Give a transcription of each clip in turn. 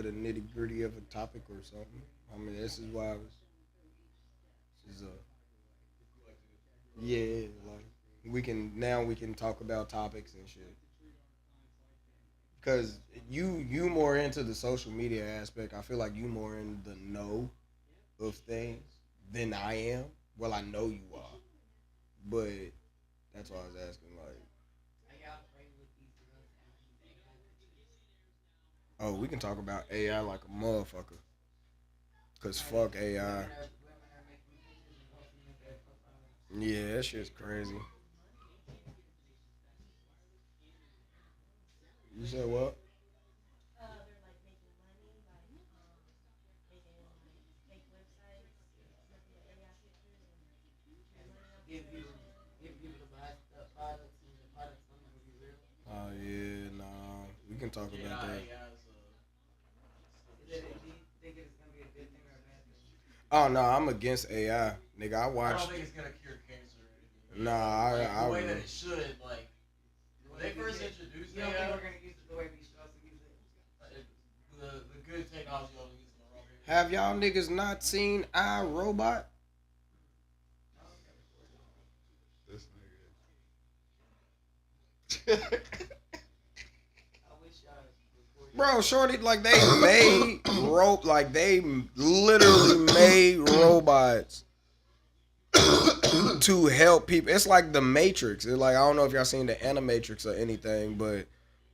with a nitty gritty of a topic or something. I mean, this is why I was. This is yeah, like we can talk about topics and shit. Cause you more into the social media aspect. I feel like you more in the know of things than I am. Well, I know you are, but that's why I was asking. Like, oh, we can talk about AI like a motherfucker. Cause fuck AI. Yeah, that shit's crazy. You said what? Oh yeah, nah. We can talk about that. Oh no, I'm against AI, nigga. I I don't watched. think it's gonna cure cancer or anything. Nah, Like the I way that it should. Like when they first introduced AI, we're gonna use it the way we supposed to use it. The good technology only uses the wrong area. have y'all niggas not seen I Robot? This nigga. Bro, shorty, like they made like they literally made robots to help people. It's like the Matrix. It's like I don't know if y'all seen the Animatrix or anything, but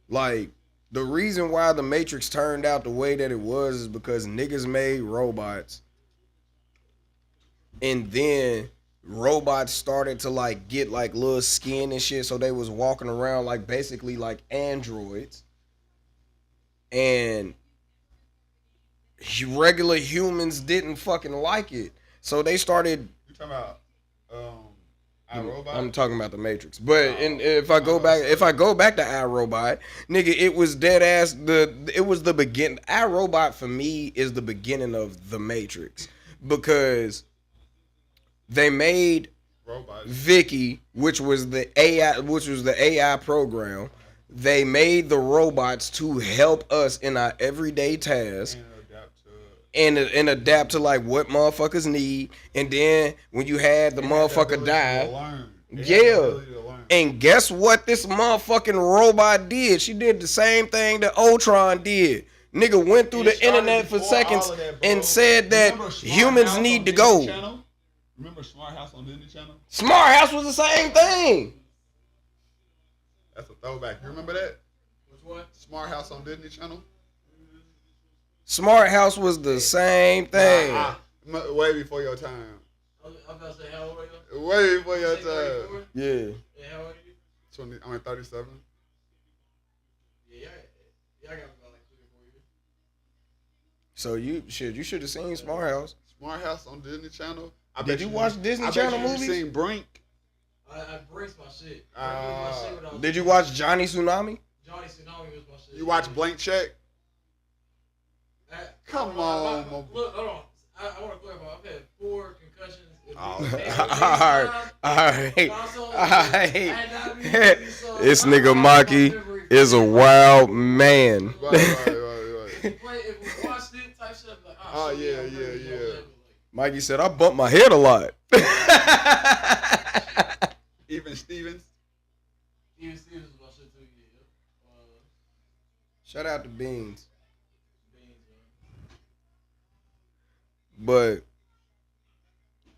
like the reason why the Matrix turned out the way that it was is because niggas made robots, and then robots started to like get like little skin and shit, so they was walking around like basically like androids, and regular humans didn't fucking like it, so they started. You talking about iRobot? I'm talking about the Matrix, but if I go back to iRobot, nigga, it was dead ass. It was the begin. iRobot for me is the beginning of the Matrix because they made Robots. Vicky, which was the AI program. They made the robots to help us in our everyday tasks and adapt to like what motherfuckers need. And then when you had the motherfucker die, yeah. And guess what this motherfucking robot did? She did the same thing that Ultron did. Nigga went through the internet for seconds and said that humans need to go. Remember Smart House on Disney Channel? Smart House was the same thing. That's a throwback. You remember that? Which one? Smart House on Disney Channel? Smart House was the same thing. Way before your time. I'm about to say, how old are you? Way before your time. Yeah. Yeah, how old are you? 20, I'm at 37. Yeah, y'all got about like 3 or 4 years. So you should have seen Smart House. Smart House on Disney Channel. Did you watch Disney Channel movies? You seen Brink? I braced my shit. My shit when I was Did you watch Johnny Tsunami? Johnny Tsunami was my shit. You watch Blank Check? Come on. Look, hold on. I want to clarify. I've had 4 concussions. Alright. This nigga Maki is a wild man. Right. If we watched it, type shit, like, Oh, yeah. Mikey said, I bumped my head a lot. Even Stevens? Even Stevens was my shit too, yeah. Shout out to Beans. Beans, But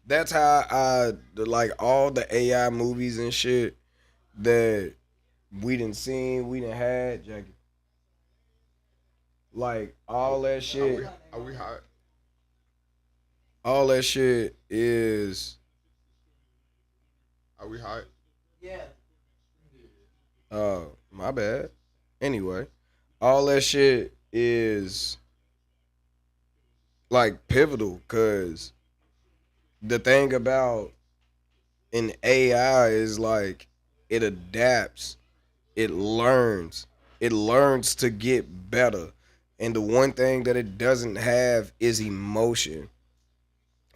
that's how I like all the AI movies and shit that we done seen, we done had, Jackie. Like all that shit. Are we hot? All that shit is Are we hot? Yeah. my bad. Anyway, all that shit is like pivotal because the thing about an AI is like it adapts, it learns to get better. And the one thing that it doesn't have is emotion.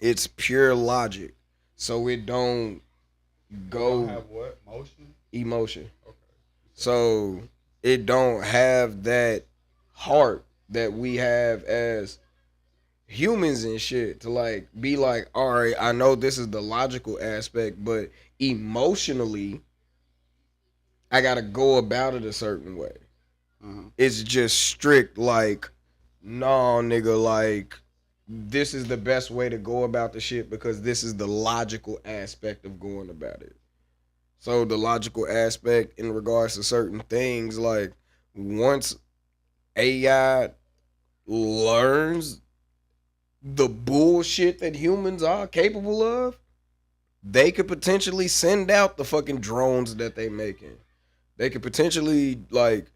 It's pure logic. So it don't go Have what? Motion? emotion. Okay. So it don't have that heart that we have as humans and shit to like be like, all right, I know this is the logical aspect, but emotionally, I gotta go about it a certain way. It's just strict like, no, nigga, like this is the best way to go about the shit because this is the logical aspect of going about it. So the logical aspect in regards to certain things, like once AI learns the bullshit that humans are capable of, they could potentially send out the fucking drones that they making. They could potentially like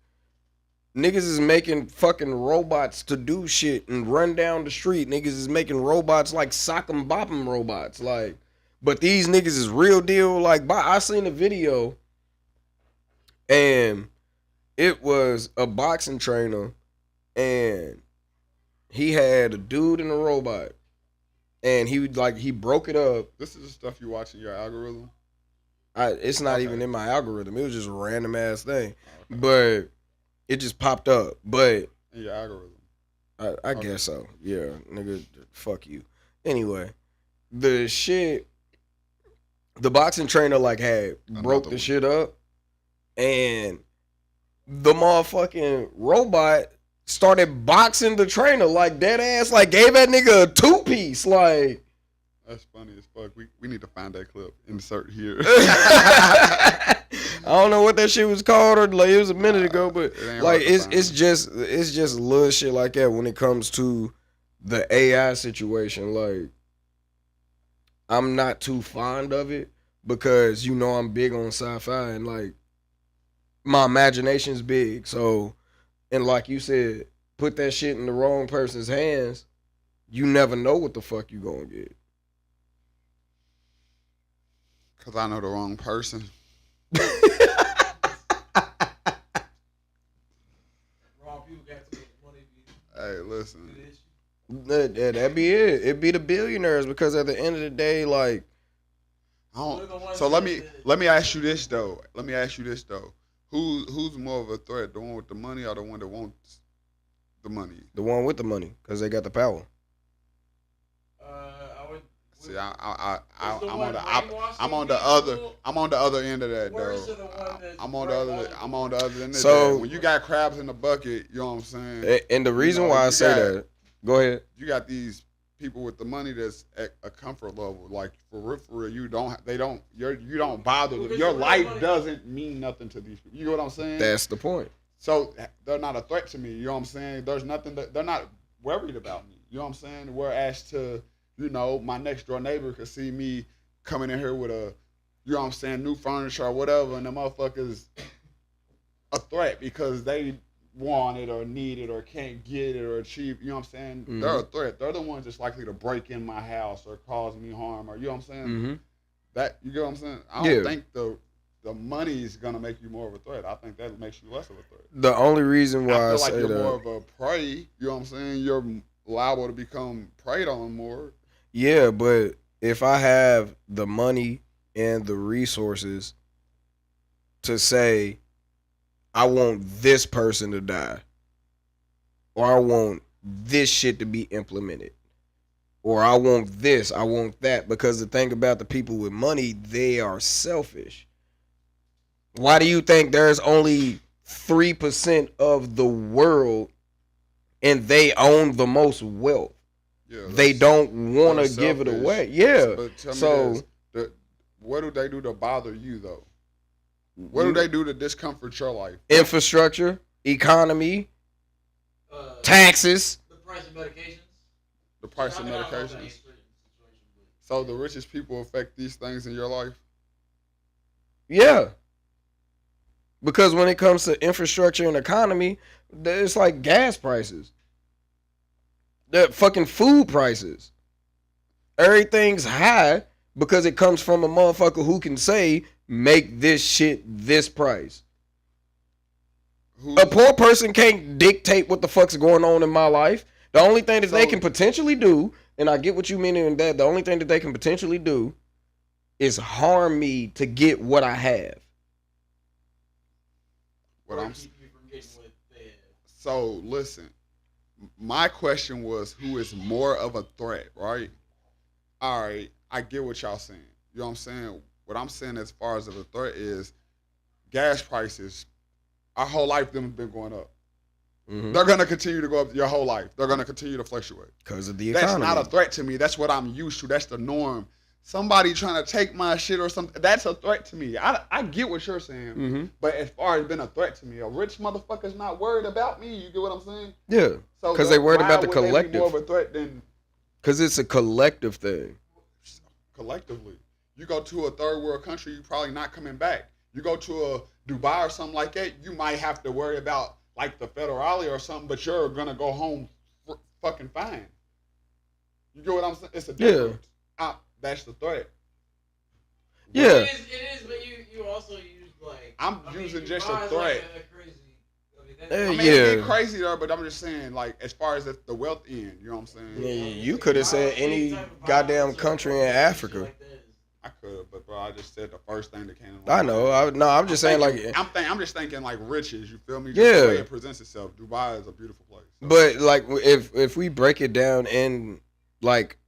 niggas is making fucking robots to do shit and run down the street. Niggas is making robots like sock 'em bop 'em robots. Like, but these niggas is real deal. Like, I seen a video and it was a boxing trainer and he had a dude and a robot. And he broke it up. This is the stuff you watch in your algorithm? It's not even in my algorithm. It was just a random ass thing. But it just popped up. But in your algorithm. I guess so. Yeah, nigga, fuck you. Anyway, the boxing trainer like had broke the shit up, and the motherfucking robot started boxing the trainer like dead ass, like gave that nigga a 2-piece, like. That's funny as fuck. We need to find that clip. Insert here. I don't know what that shit was called, or like it was a minute ago, but like it's just little shit like that when it comes to the AI situation. Like, I'm not too fond of it because you know I'm big on sci-fi and like my imagination's big. So, and like you said, put that shit in the wrong person's hands, you never know what the fuck you gonna get. Cause I know the wrong person. Wrong people got to make money. Hey, listen. That'd be it. It'd be the billionaires because at the end of the day, like. So let me ask you this though. Who's more of a threat, the one with the money or the one that wants the money? The one with the money, because they got the power. I would. See, I'm on the other end of that though. I'm on the other end of that. When you got crabs in the bucket, you know what I'm saying. And the reason why I say that, go ahead. You got these people with the money that's at a comfort level, like for real, you don't bother them. Your life doesn't mean nothing to these people. You know what I'm saying? That's the point. So they're not a threat to me. You know what I'm saying? There's nothing that they're not worried about me. You know what I'm saying? Whereas to, you know, my next door neighbor could see me coming in here with a, you know what I'm saying, new furniture or whatever, and the motherfuckers a threat because they want it or need it or can't get it or achieve, you know what I'm saying? Mm-hmm. They're a threat. They're the ones that's likely to break in my house or cause me harm or, you know what I'm saying? Mm-hmm. That, you know what I'm saying? I don't think the money is gonna make you more of a threat. I think that makes you less of a threat. The only reason why I feel like say you're that, more of a prey, you know what I'm saying? You're liable to become preyed on more. Yeah, but if I have the money and the resources to say, I want this person to die, or I want this shit to be implemented, or I want this, I want that, because the thing about the people with money, they are selfish. Why do you think there's only 3% of the world and they own the most wealth? Yeah, they don't want to give it away. Yeah. But tell me this, what do they do to bother you though? What do they do to discomfort your life? Infrastructure, economy, taxes. The price of medications. The price of medications. So the richest people affect these things in your life? Yeah. Because when it comes to infrastructure and economy, it's like gas prices. The fucking food prices. Everything's high because it comes from a motherfucker who can say, make this shit this price. A poor person can't dictate what the fuck's going on in my life. The only thing that they can potentially do, and I get what you mean in that, the only thing that they can potentially do is harm me to get what I have. So listen, My question was, who is more of a threat, right? All right, I get what y'all saying. You know what I'm saying? What I'm saying as far as of a threat is gas prices. Our whole life them have been going up. Mm-hmm. They're gonna continue to go up your whole life. They're gonna continue to fluctuate Because of the that's economy. not a threat to me. That's what I'm used to. That's the norm. Somebody trying to take my shit or something, that's a threat to me. I get what you're saying, Mm-hmm. but as far as being a threat to me, a rich motherfucker's not worried about me. You get what I'm saying? Yeah. So Because they worried why about the would they be collective. more of a threat than Because it's a collective thing. collectively? You go to a third world country, you're probably not coming back. You go to a Dubai or something like that, you might have to worry about like the federale or something, but you're gonna go home fucking fine. You get what I'm saying? It's a difference. That's the threat. Yeah. It is, but you also use like. I'm using just a Dubai is threat. Like a crazy. Hey, I mean, yeah. it get crazy there, but I'm just saying, like, as far as the wealth end, you know what I'm saying? Yeah, you could have said any goddamn country in Africa. I could, but bro, I just said the first thing that came to I mind. know. I'm just saying, like, I'm just thinking like riches. You feel me? Just Yeah. The way it presents itself. Dubai is a beautiful place. So. but like if we break it down in like,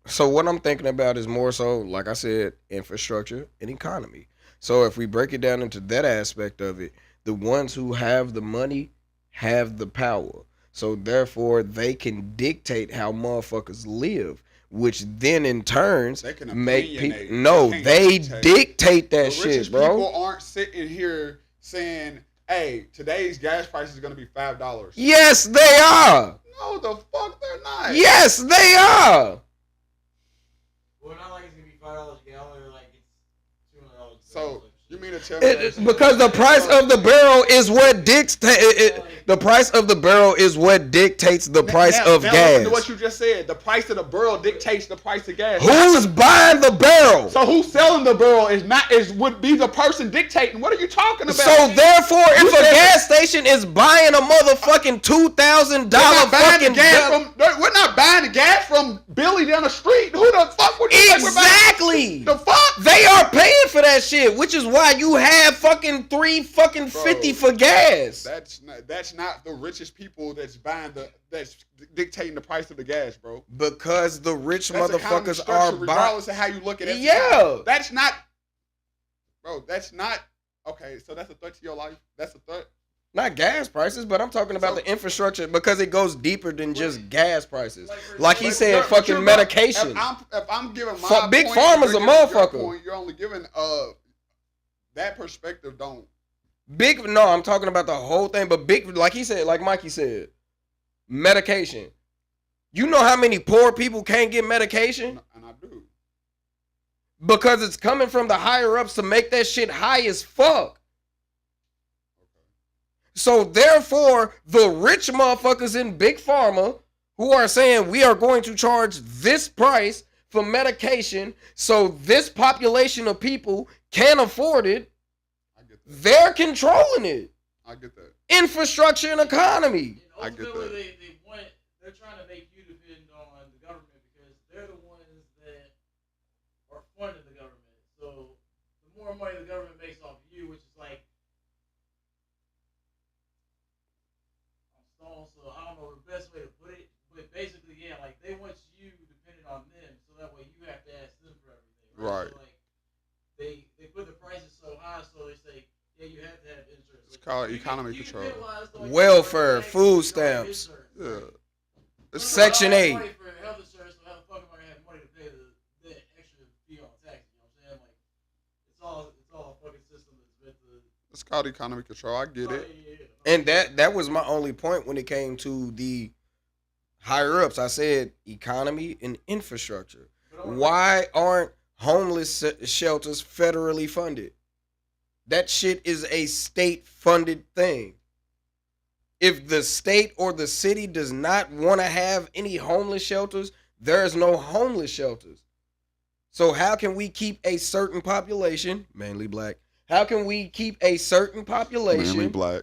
so what I'm thinking about is more so, like I said, infrastructure and economy. So if we break it down into that aspect of it, the ones who have the money have the power. So therefore, they can dictate how motherfuckers live, which then in turns They can make opinionate. people. No, They can't they dictate. dictate that The shit, richest bro. people aren't sitting here saying, "Hey, today's gas price is going to be $5." Yes, they are. No, the fuck they're not. Yes, they are. Well, not like it's gonna be $5 a gallon, or like it's $200. So you mean to tell me Because the price of the barrel is what dictates. The price of the barrel is what dictates the price of now gas. listen to what you just said. The price of the barrel dictates the price of gas. Who's buying the barrel? So who's selling the barrel would be the person dictating. What are you talking about? So therefore, You if a said gas station is buying a motherfucking $2,000 we're not buying the fucking gas gas, we're not buying the gas from Billy down the street. Who the fuck would you think we're buying? exactly. The fuck? They are paying for that shit, which is why you have fucking $3.50 for gas. That's not the richest people that's dictating the price of the gas, bro. Because the rich That's economy motherfuckers structure, are buying. regardless of how you look at it. Yeah. That's not, bro. That's not okay. So that's a threat to your life. That's a threat. Not gas prices, but I'm talking about So- the infrastructure because it goes deeper than just gas prices. Like, Like he but said, But fucking you're medication. If I'm giving my Big point, Pharma's you're a giving your motherfucker. point, you're only giving that perspective. Don't. No, I'm talking about the whole thing. But like he said, like Mikey said, medication. You know how many poor people can't get medication? And I do. Because it's coming from the higher ups to make that shit high as fuck. So therefore, the rich motherfuckers in Big Pharma who are saying we are going to charge this price for medication so this population of people can afford it, I get that. they're controlling it. I get that. Infrastructure and economy. And I get ultimately, that. they're trying to make you depend on the government because they're the ones that are funding the government. So the more money the government makes off of you, which is like, I'm stoned, so I don't know the best way to put it, but basically, yeah, like they want you dependent on them, so that way you have to ask them for everything. Right. So like they put the prices so high, so they say, yeah, you have to have insurance. It's called You economy can control. penalize the, like, Welfare, taxes, food you don't have stamps. insurance. Yeah. It's Section 8. Money for health insurance, so how the fuck am I gonna have money to pay the extra fee on taxes? You know what I'm saying? Like, it's all a fucking system that's meant to. It's called economy control. I get it. Yeah. And that was my only point when it came to the higher ups. I said economy and infrastructure. Why aren't homeless shelters federally funded? That shit is a state funded thing. If the state or the city does not want to have any homeless shelters, there's no homeless shelters. So how can we keep a certain population, mainly black, how can we keep a certain population Mainly black.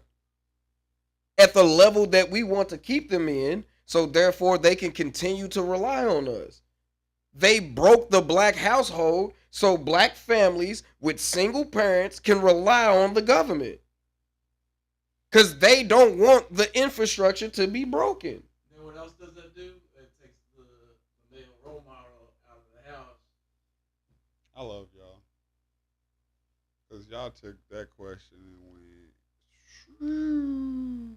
at the level that we want to keep them in, so therefore they can continue to rely on us? They broke the black household so black families with single parents can rely on the government. Because they don't want the infrastructure to be broken. y'all took that question and went.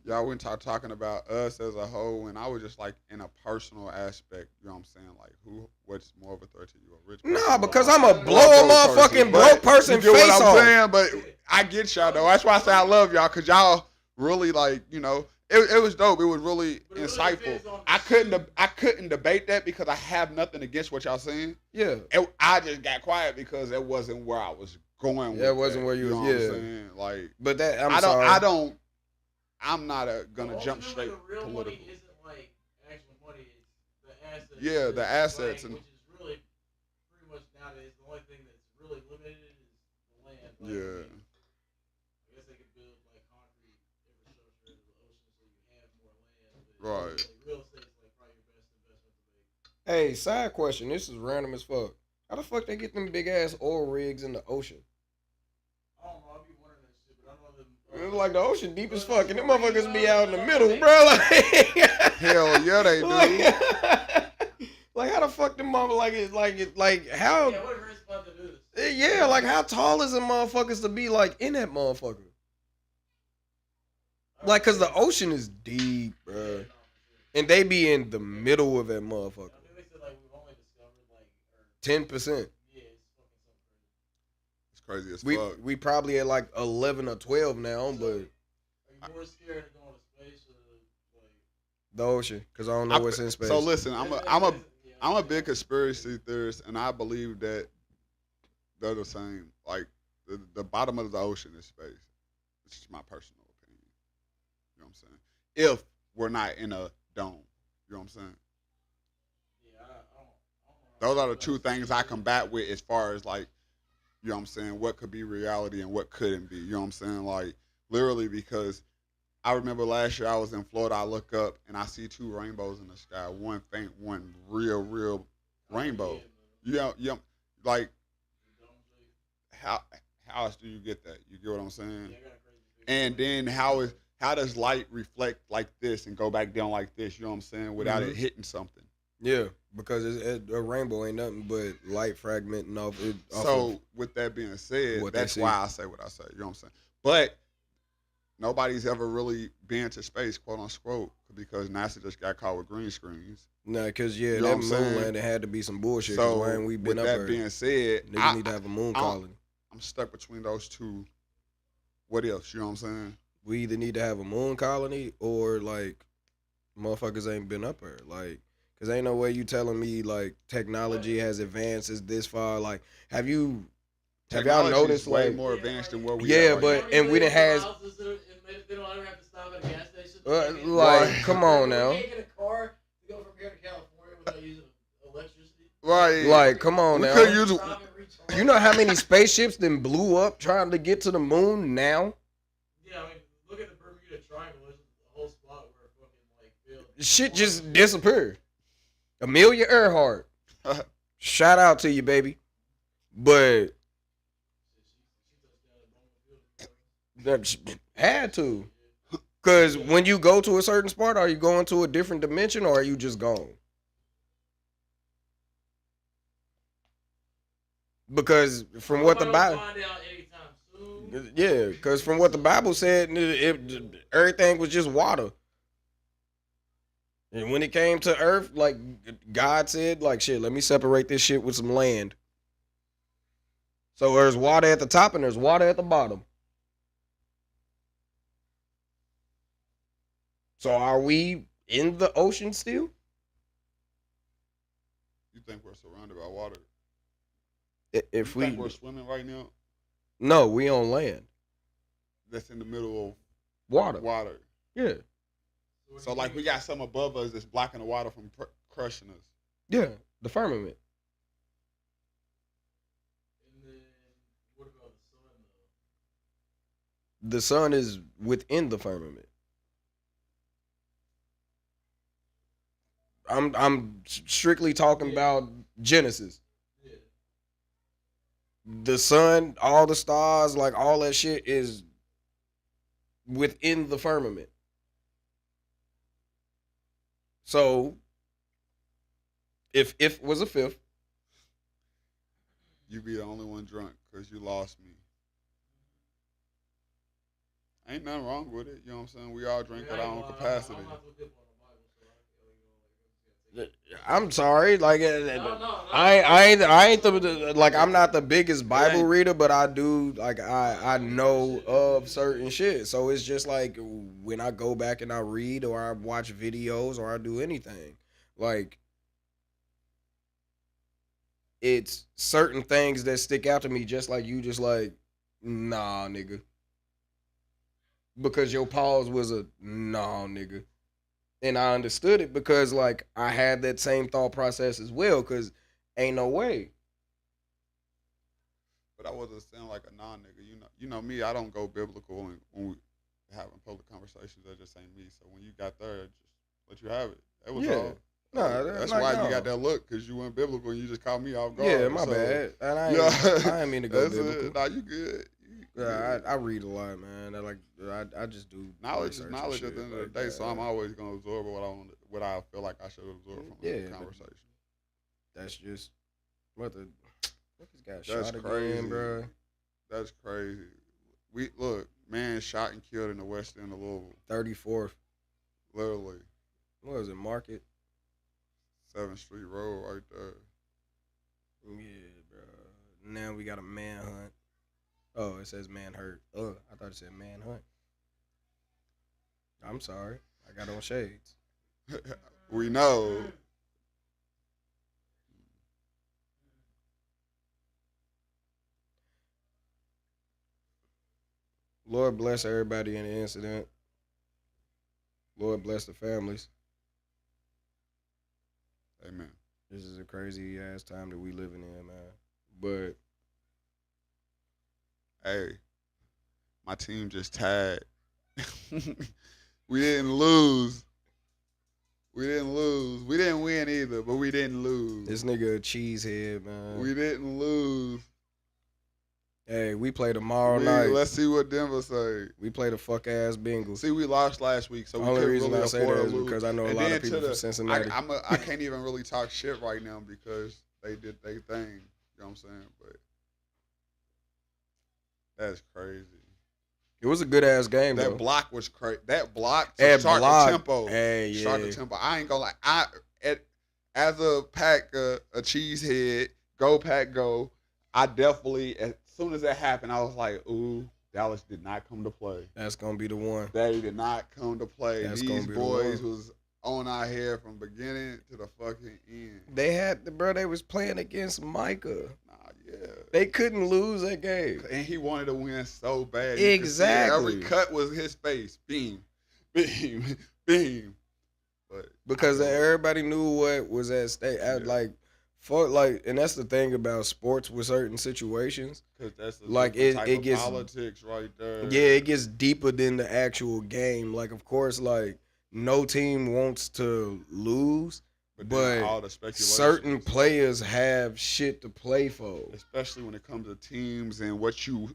Y'all went talking about us as a whole, and I was just like in a personal aspect. You know what I'm saying? Like, what's more of a threat to you, a rich person? Nah, because I'm or a blow a motherfucking broke person you get face what I'm off. saying? But I get y'all though. That's why I say I love y'all, cause y'all really like, you know, it was dope. It was really insightful. I couldn't debate that because I have nothing against what y'all saying. Yeah. I just got quiet because it wasn't where I was going. Yeah, it wasn't where you was. know what I'm saying? Like, but that I'm not gonna jump straight the real political. money isn't like actual money; it's the assets. Yeah, the assets, which is really pretty much nowadays the only thing that's really limited is the land. Like, yeah. I guess they could build like concrete infrastructure into the ocean so you have more land. But Right. like, real estate's like probably your best investment to make. Hey, side question. This is random as fuck. How the fuck they get them big ass oil rigs in the ocean? I don't know. I be wondering that shit, but I know them. It's like the ocean deep as fuck, and them motherfuckers be out in the middle, bro. Like, Hell yeah, they do. Like how the fuck them mother like how? Yeah, what a great spot to do this. Yeah, like how tall is them motherfuckers to be like in that motherfucker? Like, cause the ocean is deep, bro, and they be in the middle of that motherfucker. I think they said like we've only discovered like 10%. Yeah, it's fucking something crazy. It's crazy as fuck. We probably at like 11 or 12 now, but Are you more scared of going to space or like the ocean, cause I don't know what's in space. So listen, I'm a big conspiracy theorist, and I believe that they're the same. Like the bottom of the ocean is space. It's just my personal opinion. You know what I'm saying? If we're not in a dome, you know what I'm saying? Yeah, I don't Those are the two things I combat with as far as like, you know what I'm saying, what could be reality and what couldn't be. You know what I'm saying? Like literally, because I remember last year I was in Florida. I look up and I see two rainbows in the sky. One faint, one real rainbow. Yeah, like how else do you get that? You get what I'm saying? And then how does light reflect like this and go back down like this? You know what I'm saying? Without it hitting something. Yeah, because a rainbow ain't nothing but light fragmenting off it. So with that being said, that's why I say what I say. You know what I'm saying? But nobody's ever really been to space, quote unquote, because NASA just got caught with green screens. Nah, because that what I'm moon saying? landing had to be some bullshit. So why ain't we been with up that there? being said, Niggas need to have a moon colony. I'm stuck between those two. What else? You know what I'm saying? We either need to have a moon colony or like motherfuckers ain't been up there. Like, cause ain't no way you telling me like technology has advanced this far. Like, have y'all noticed way like more advanced than where we yeah, are right but now. and we done has They don't ever have to stop at a gas station. like come on now. You can't get a car to go from here to California without using electricity. Right. Like, come on we now. could use You know how many spaceships then blew up trying to get to the moon now? Yeah, I mean, look at the Bermuda Triangle. There's a whole spot where fucking like failed. Shit just disappeared. Amelia Earhart. Shout out to you, baby. But that had to. Because when you go to a certain spot, are you going to a different dimension or are you just gone? Because from what the Bible, yeah, because from what the Bible said, everything was just water. And when it came to earth, like God said, like shit, let me separate this shit with some land. So there's water at the top and there's water at the bottom. So are we in the ocean still? You think we're surrounded by water? If you think we're swimming right now? No, we on land. That's in the middle of water. Water. Yeah. So like we got something above us that's blocking the water from crushing us. Yeah, the firmament. And then what about the sun though? The sun is within the firmament. I'm strictly talking about Genesis. Yeah. The sun, all the stars, like all that shit is within the firmament. So if was a fifth, you be the only one drunk because you lost me. Ain't nothing wrong with it. You know what I'm saying? We all drink at I our ain't own gonna lie, capacity. I'm not too hip on the Bible, so I'm sorry, like no. I ain't the like I'm not the biggest It Bible ain't. reader, but I do like I know of certain shit. So it's just like when I go back and I read or I watch videos or I do anything, like it's certain things that stick out to me. Just like you, just like nah, nigga, because your pause was a nah, nigga. And I understood it because like I had that same thought process as well. Cause ain't no way. But I wasn't saying like a non-nigga. You know me. I don't go biblical when we having public conversations. That just ain't me. So when you got there, just let you have it. That was Yeah. all. Nah, That's like, why no. you got that look, because you went biblical and you just caught me off guard. Yeah, my so, bad. And I ain't mean to go that's biblical. it. Nah, you good. You Yeah, good. I read a lot, man. I just do Knowledge is research and knowledge shit at the end of like the day. that. So I'm always gonna absorb what I feel like I should absorb from Yeah, the but conversation. that's just what this guy That's shot crazy, again, bro. That's crazy. We look, man, shot and killed in the west end of Louisville. 34th. Literally, What was it? Market. 7th Street Road right there. Yeah, bro. Now we got a manhunt. Oh, it says man hurt. Oh, I thought it said manhunt. I'm sorry. I got on shades. We know. Lord bless everybody in the incident. Lord bless the families. Amen. This is a crazy ass time that we living in, man. But Hey, my team just tied. We didn't lose. We didn't lose. We didn't win either, but we didn't lose. this nigga a cheesehead, man. We didn't lose. Hey, we play tomorrow night. Let's see what Denver say. We play the fuck ass Bengals. See, we lost last week, so we Only couldn't reason really I say afford that to is lose. because I know a And lot then of people to from Cincinnati. I can't even really talk shit right now because they did their thing. You know what I'm saying? But that's crazy. It was a good ass game That though. block was crazy. That block to That start block, the tempo. hey, Start yeah. the tempo. I ain't gonna lie. As a pack, a cheesehead, go pack, go. I definitely, as soon as that happened, I was like, ooh, Dallas did not come to play. That's gonna be the one. They did not come to play. That's These gonna be the boys one. was on our head from beginning to the fucking end. They had the bro. They was playing against Micah. Nah, yeah. They couldn't lose that game. And he wanted to win so bad. Exactly. Every cut was his face. Beam, beam, beam. But Because everybody knew what was at stake. And that's the thing about sports with certain situations. because that's the Like, different it type of gets- politics right there. Yeah, it gets deeper than the actual game. Like, of course, like no team wants to lose, then but all the speculations, certain players have shit to play for. especially when it comes to teams and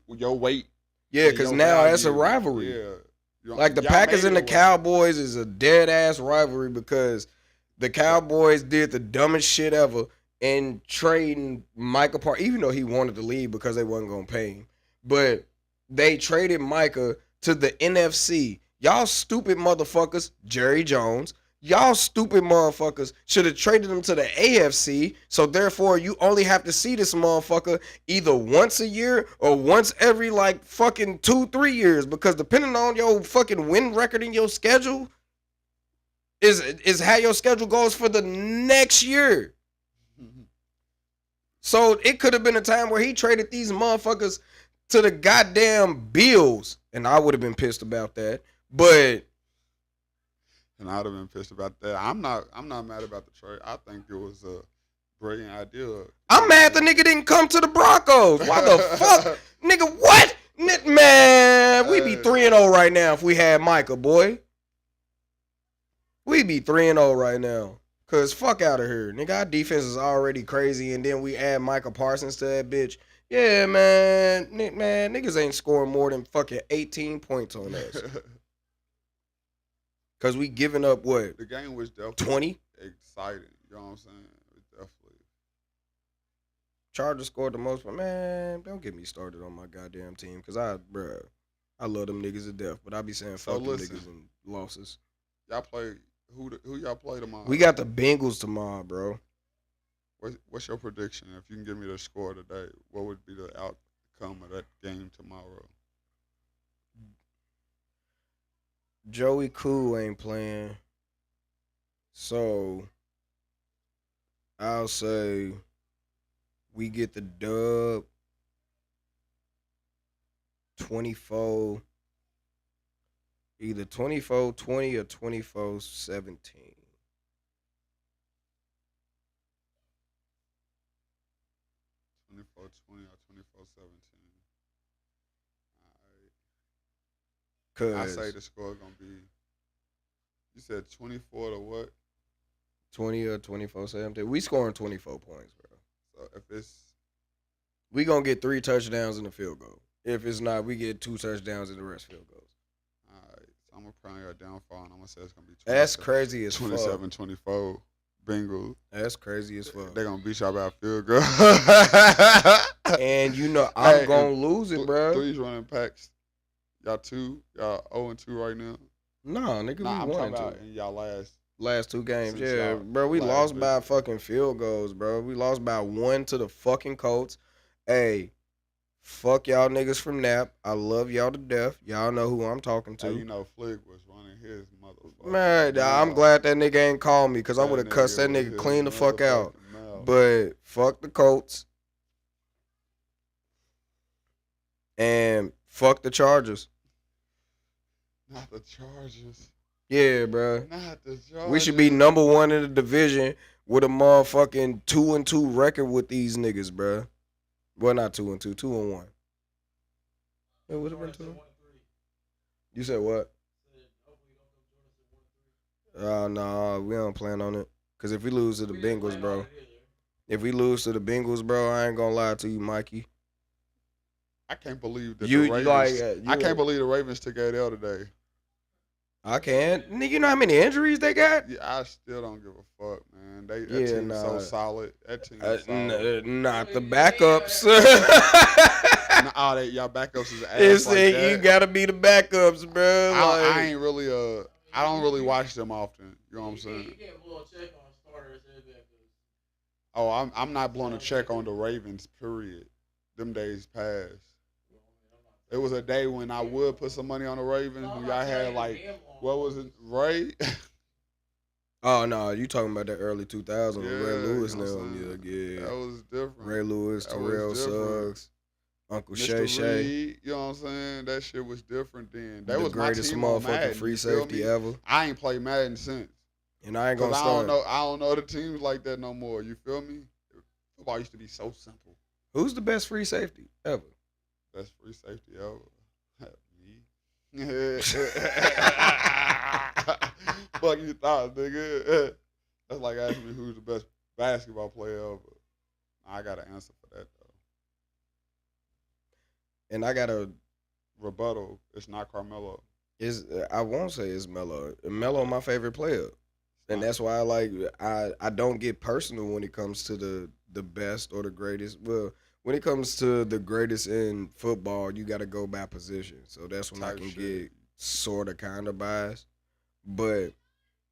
your weight. Yeah, and because your now that's a value. rivalry. Yeah. Like the Y'all Packers made and it the a way. Cowboys is a dead ass rivalry because the Cowboys did the dumbest shit ever in trading Micah Park, even though he wanted to leave because they wasn't gonna pay him. But they traded Micah to the NFC. Y'all stupid motherfuckers, Jerry Jones. Y'all stupid motherfuckers should have traded him to the AFC. So therefore, you only have to see this motherfucker either once a year or once every like fucking 2-3 years. Because depending on your fucking win record in your schedule, is how your schedule goes for the next year. So it could have been a time where he traded these motherfuckers to the goddamn Bills, and I would have been pissed about that. But And I'd have been pissed about that. I'm not mad about the trade. I think it was a brilliant idea. I'm mad the nigga didn't come to the Broncos. Why the fuck? Nigga, what? Man, we be 3-0 right now if we had Micah, boy. We be 3-0 right now. Cause fuck out of here. Nigga, our defense is already crazy, and then we add Micah Parsons to that bitch. Yeah, man. Niggas ain't scoring more than fucking 18 points on us. Cause we giving up what? The game was definitely 20? exciting. You know what I'm saying? It was definitely. Chargers scored the most, but man, don't get me started on my goddamn team. Cause I I love them niggas to death, but I be saying So fuck them listen. niggas and losses. Y'all play who y'all play tomorrow? We got the Bengals tomorrow, bro. What's your prediction? If you can give me the score today, what would be the outcome of that game tomorrow? Joey Cool ain't playing, so I'll say we get the dub 24, either 24-20 or 24-17. 24-20 or 24-17. I say Cause the score gonna be. You said 24 to what? 20 or 24-17. We scoring 24 points, bro. So if it's We gonna get 3 touchdowns and a field goal. If it's not, we get 2 touchdowns and the rest field goals. all right, so I'm gonna pray your downfall, and I'm gonna say it's gonna be That's crazy as fuck. 27-24 Bengals. That's crazy as fuck. They're gonna beat y'all by a field goal. And you know I'm Hey, gonna lose it, bro. Three's running backs. Y'all 0-2 right now. Nah, nigga, Nah, we I'm won talking about 2. in y'all Last 2 games, Since yeah, y'all bro. We last lost by victory. fucking field goals, bro. We lost by 1 to the fucking Colts. Hey, fuck y'all niggas from Nap. I love y'all to death. Y'all know who I'm talking to. Hey, you know Flick was running his motherfucker. Man, I'm glad that nigga ain't called me because I would have cussed that nigga was clean the his fuck out. motherfucking mouth. But fuck the Colts and fuck the Chargers. Not the Chargers. Yeah, bro. Not the Chargers. We should be number 1 in the division with a motherfucking 2-2 record with these niggas, bro. Well, not 2-2, 2-1. It would have been 2. You said what? Nah, we don't plan on it. Cause if we lose to the Bengals, bro. If we lose to the Bengals, bro, I ain't gonna lie to you, Mikey. I can't believe that You the Ravens. like I can't believe the Ravens took AL today. I can't. Nigga, you know how many injuries they got? Yeah, I still don't give a fuck, man. That Yeah, team's so nah. solid. That team is solid. Not the backups. All that y'all backups is ass It's like saying that. you gotta be the backups, bro. I ain't really I don't really watch them often. You know what I'm saying? You can't blow a check on starters and backups. Oh, I'm not blowing a check on the Ravens. Period. Them days passed. It was a day when I would put some money on the Ravens when y'all had like what was it, Ray? Oh no, you talking about that early 2000s? Yeah, Ray Lewis you know what now, I'm yeah. That was different. Ray Lewis, That was Terrell different. Suggs, Uncle Mr. Shay Shay, Reed, you know what I'm saying? That shit was different then. That the was my greatest team on motherfucking Madden, free you feel safety me? ever. I ain't played Madden since. And I ain't Cause gonna I don't know the teams like that no more. You feel me? Football used to be so simple. Who's the best free safety ever? Best free safety ever. Me. Fuck you thought, nigga. That's like asking me who's the best basketball player ever. I got an answer for that though. And I got a Rebuttal. It's not Carmelo. I won't say it's Melo. Melo my favorite player. And that's why I don't get personal when it comes to the best or the greatest. Well, when it comes to the greatest in football, you got to go by position. So that's when I can get sort of kind of biased. But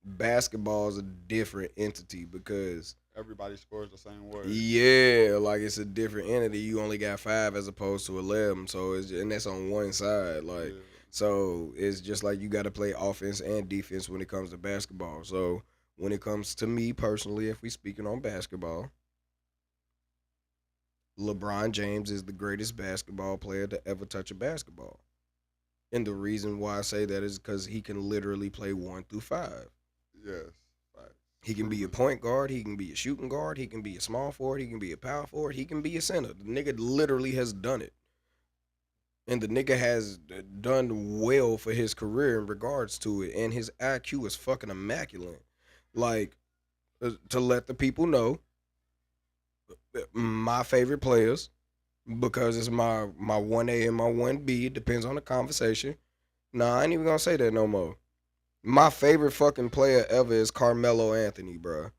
basketball is a different entity because everybody scores the same way. Yeah, like it's a different entity. You only got 5 as opposed to 11. So and that's on one side. Like so it's just like you got to play offense and defense when it comes to basketball. So when it comes to me personally, if we speaking on basketball, LeBron James is the greatest basketball player to ever touch a basketball. And the reason why I say that is because he can literally play 1 through 5. Yes. Right. He can be a point guard. He can be a shooting guard. He can be a small forward. He can be a power forward. He can be a center. The nigga literally has done it. And the nigga has done well for his career in regards to it. And his IQ is fucking immaculate. Like, to let the people know, my favorite players, because it's my 1A and my 1B, it depends on the conversation. Nah, I ain't even gonna say that no more. My favorite fucking player ever is Carmelo Anthony, bro.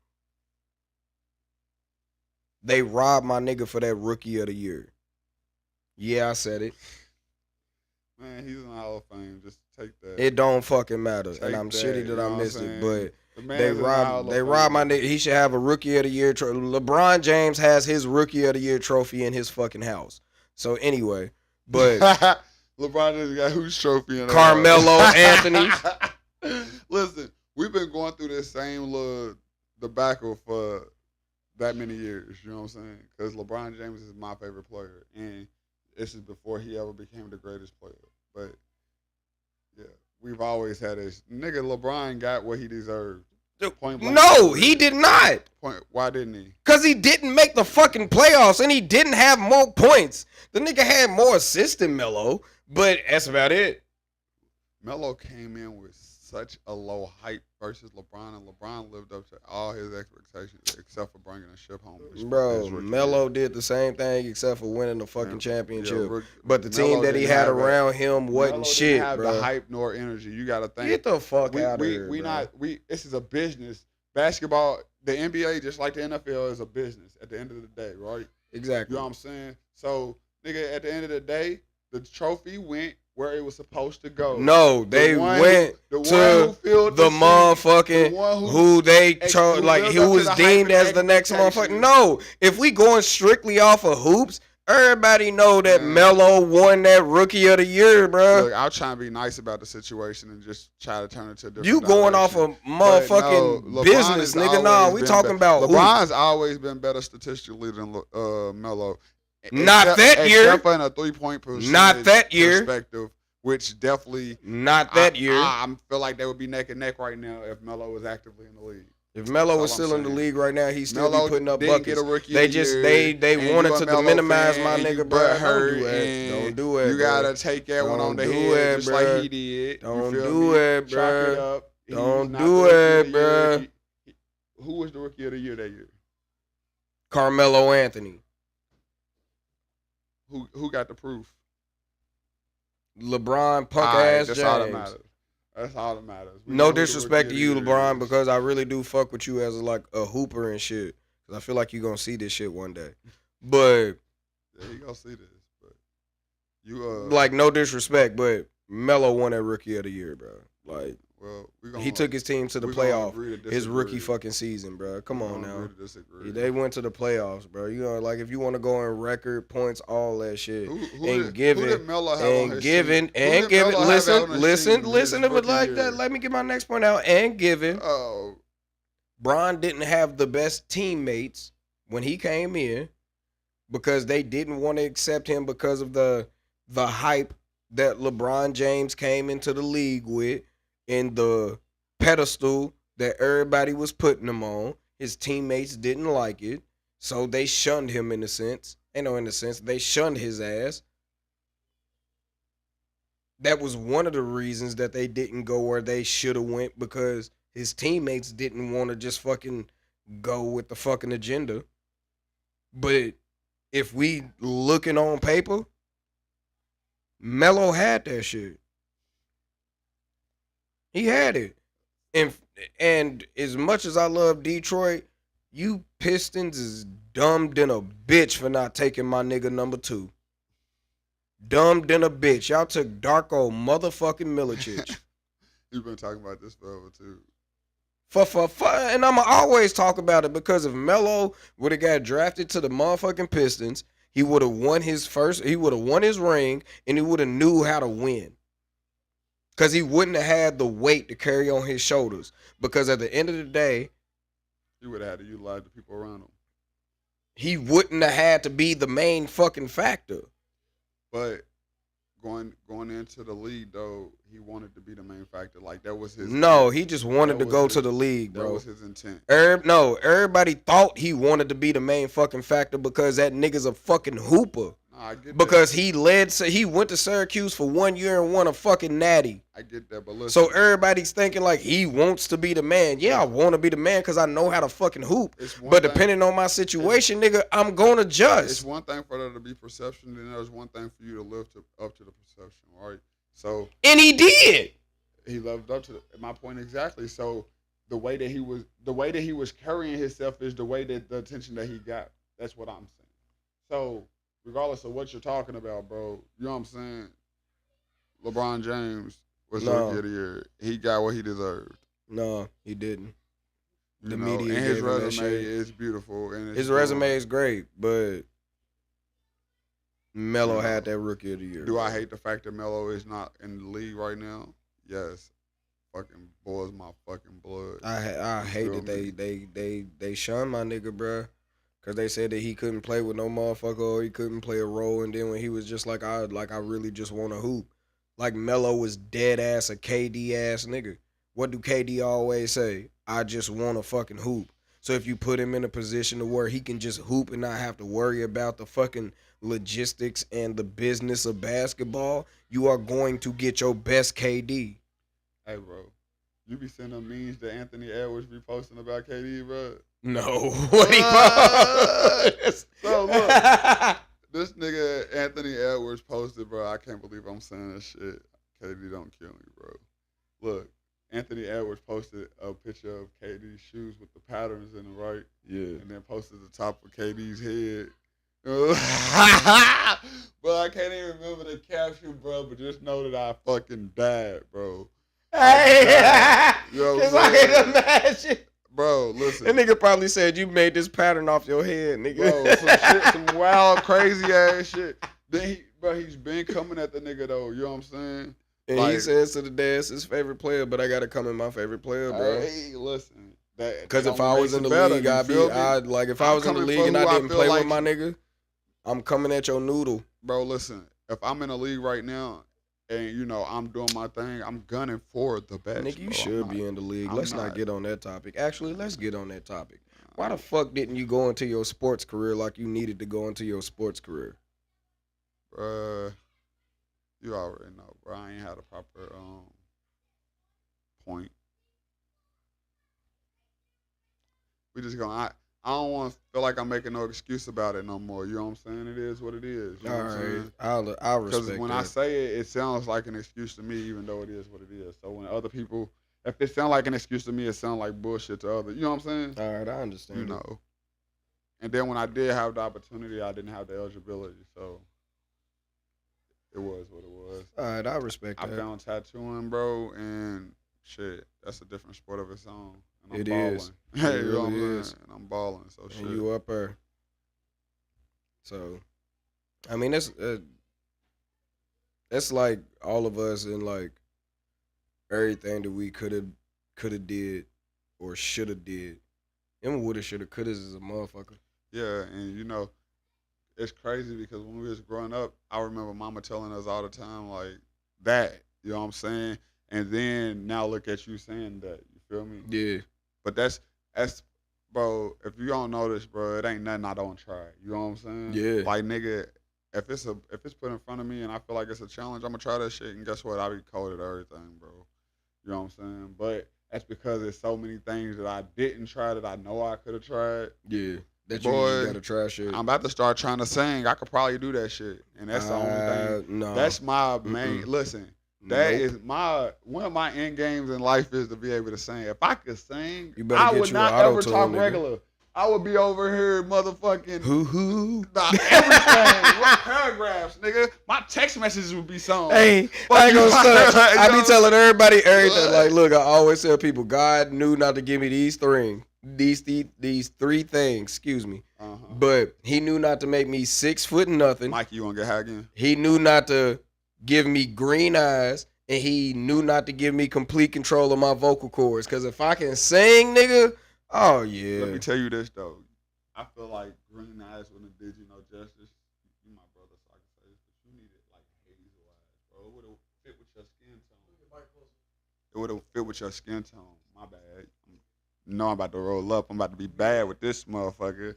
They robbed my nigga for that rookie of the year. Yeah, I said it. Man, he's in the Hall of Fame. Just take that. It don't fucking matter, Take and I'm that, shitty you that know I what I'm missed it. saying? But The man's they in the Hall of robbed my Fame. nigga. He should have a Rookie of the Year. LeBron James has his Rookie of the Year trophy in his fucking house. So anyway, but LeBron just got whose trophy in there? Carmelo Anthony. Listen, we've been going through this same little debacle for that many years. You know what I'm saying? Because LeBron James is my favorite player, and this is before he ever became the greatest player. But yeah, we've always had this nigga. LeBron got what he deserved. Point blank. No, he did not. Why didn't he? Because he didn't make the fucking playoffs and he didn't have more points. The nigga had more assists than Melo, but that's about it. Melo came in with such a low hype versus LeBron, and LeBron lived up to all his expectations except for bringing a ship home. Bro, Melo did the same thing except for winning the fucking championship. Yeah, but the team that he had around him wasn't Melo shit, didn't have bro. the hype nor energy. You got to think. Get the fuck out of here, This is a business. Basketball, the NBA, just like the NFL, is a business at the end of the day, right? Exactly. You know what I'm saying? So, nigga, at the end of the day, the trophy went where it was supposed to go. No, they went to the motherfucking who they chose, like who was deemed as the next motherfucker. No, if we going strictly off of hoops, everybody know that Melo won that Rookie of the Year, bro. Look, I'll try and be nice about the situation and just try to turn it to a different You going off of motherfucking business, nigga. No, we talking about LeBron's always been better statistically than Melo. Not that year. Except for in a 3-point percentage Not that year. Perspective, which definitely not that year. I feel like they would be neck and neck right now if Melo was actively in the league. If Melo was still in the league right now, he'd still be putting up buckets. Get a rookie they just they wanted to minimize my nigga, bro. Don't do it. You gotta take that one on the head, just like he did. Don't do it, bro. Don't do it, bro. Who was the Rookie of the Year that year? Carmelo Anthony. Who got the proof? LeBron punk ass James. That's all that matters. No disrespect to you, LeBron, because I really do fuck with you as like a hooper and shit. Cause I feel like you gonna see this shit one day. But yeah, you gonna see this. But you like no disrespect, but Melo won that Rookie of the Year, bro. Like, well, he took his team to the playoff his rookie fucking season, bro. Come on now. They went to the playoffs, bro. You know, like if you want to go in record points, all that shit, and giving. Listen to it like that. Let me get my next point out. And giving. Oh, Bron didn't have the best teammates when he came in because they didn't want to accept him because of the hype that LeBron James came into the league with. In the pedestal that everybody was putting him on. His teammates didn't like it. So they shunned him in a sense. They shunned his ass. That was one of the reasons that they didn't go where they should have went because his teammates didn't want to just fucking go with the fucking agenda. But if we looking on paper, Melo had that shit. He had it. And as much as I love Detroit, you Pistons is dumb than a bitch for not taking my nigga number 2. Dumb than a bitch. Y'all took Darko motherfucking Milicic. You've been talking about this forever too. And I'ma always talk about it because if Melo would have got drafted to the motherfucking Pistons, he would have won his ring, and he would have knew how to win. Because he wouldn't have had the weight to carry on his shoulders. Because at the end of the day, he would have had to utilize the people around him. He wouldn't have had to be the main fucking factor. But going into the league, though, he wanted to be the main factor. Like, that was his... No, he just wanted to go to the league, bro. That was his intent. Everybody thought he wanted to be the main fucking factor because that nigga's a fucking hooper. I get because that. he went to Syracuse for 1 year and won a fucking natty. I get that, but listen. So everybody's thinking like he wants to be the man. Yeah, I want to be the man because I know how to fucking hoop. But depending on my situation, nigga, I'm going to adjust. It's one thing for there to be perception, and there's one thing for you to live up to the perception, right? So. And he did. He lived up to my point exactly. So the way that he was carrying himself is the way that the attention that he got. That's what I'm saying. So. Regardless of what you're talking about, bro, you know what I'm saying? LeBron James was No. Rookie of the Year. He got what he deserved. No, he didn't. The You know, media and his gave him that resume shade. is beautiful. And it's His resume strong. is great, but Melo You know, had that Rookie of the Year. Do I bro. hate the fact that Melo is not in the league right now? Yes. Fucking boils my fucking blood. I You hate feel that me? they shunned my nigga, bruh. Cause they said that he couldn't play with no motherfucker or he couldn't play a role, and then when he was just like I really just want to hoop, like Melo was dead ass a KD ass nigga. What do KD always say? I just want to fucking hoop. So if you put him in a position to where he can just hoop and not have to worry about the fucking logistics and the business of basketball, you are going to get your best KD. Hey, bro. You be sending them memes that Anthony Edwards be posting about KD, bro? No, what he post? So, look. This nigga Anthony Edwards posted, bro. I can't believe I'm saying this shit. KD don't kill me, bro. Look, Anthony Edwards posted a picture of KD's shoes with the patterns in the right, Yeah. and then posted the top of KD's head. Bro, I can't even remember the caption, bro. But just know that I fucking died, bro. Hey, You know what cause I'm I saying? can imagine. Bro, listen. That nigga probably said you made this pattern off your head, nigga. Bro, some shit, some wild, crazy ass shit. Then he's been coming at the nigga though. You know what I'm saying? And like, he says to the dad, it's his favorite player, but I gotta come in my favorite player, bro. Hey, listen. Because if I was in the better, league, you I'd be, feel me? if I I'm was in the coming league for and who I I didn't feel play like with my nigga, I'm coming at your noodle. Bro, listen. If I'm in the league right now, and you know I'm doing my thing, I'm gunning for the best. Nigga, you bro. should be in the league. I'm Let's not not. get on that topic. Actually, let's get on that topic. Why the fuck didn't you go into your sports career like you needed to go into your sports career? You already know, bro. I ain't had a proper point. We just gonna. I don't want to feel like I'm making no excuse about it no more. You know what I'm saying? It is what it is. You know All what I'm right, saying? I'll respect Because when that. I say it, it sounds like an excuse to me, even though it is what it is. So when other people, if it sounds like an excuse to me, it sounds like bullshit to others. You know what I'm saying? All right, I understand. You know. And then when I did have the opportunity, I didn't have the eligibility. So it was what it was. All right, I respect I that. found tattooing, bro, and shit, that's a different sport of its own. And I'm It balling. is. You It know really what I'm is. saying? And I'm balling. So shit. And you up there. So, I mean, that's like all of us in like everything that we could have did or should have did. Them woulda, shoulda, coulda is a motherfucker. Yeah, and you know, it's crazy because when we was growing up, I remember mama telling us all the time like that. You know what I'm saying? And then now look at you saying that. You feel me? Yeah. But that's bro, if you don't know this, bro, it ain't nothing I don't try. You know what I'm saying? Yeah. Like nigga, if it's put in front of me and I feel like it's a challenge, I'm gonna try that shit and guess what? I be cold at everything, bro. You know what I'm saying? But that's because there's so many things that I didn't try that I know I could have tried. Yeah. That you Boy, just gotta try shit. I'm about to start trying to sing. I could probably do that shit. And that's the only thing. No. That's my main listen. That Nope. is one of my end games in life is to be able to sing. If I could sing, You better I get would you not an ever auto-tune, talk nigga. regular. I would be over here motherfucking Hoo-hoo. everything. What paragraphs, nigga? My text messages would be songs. Hey, Fuck I ain't you. gonna stunt. I You know? be telling everybody everything. What? Like, look, I always tell people, God knew not to give me these three things. Excuse me, Uh-huh. but He knew not to make me 6 foot nothing. Mikey, you wanna get high again? He knew not to give me green eyes, and He knew not to give me complete control of my vocal cords. Cause if I can sing, nigga, oh yeah. Let me tell you this though. I feel like green eyes wouldn't have did you no justice. You my brother, so I can say this, but you needed like hazel eyes, bro. It would have fit with your skin tone. It would have fit with your skin tone. My bad. No, I'm about to roll up. I'm about to be bad with this motherfucker.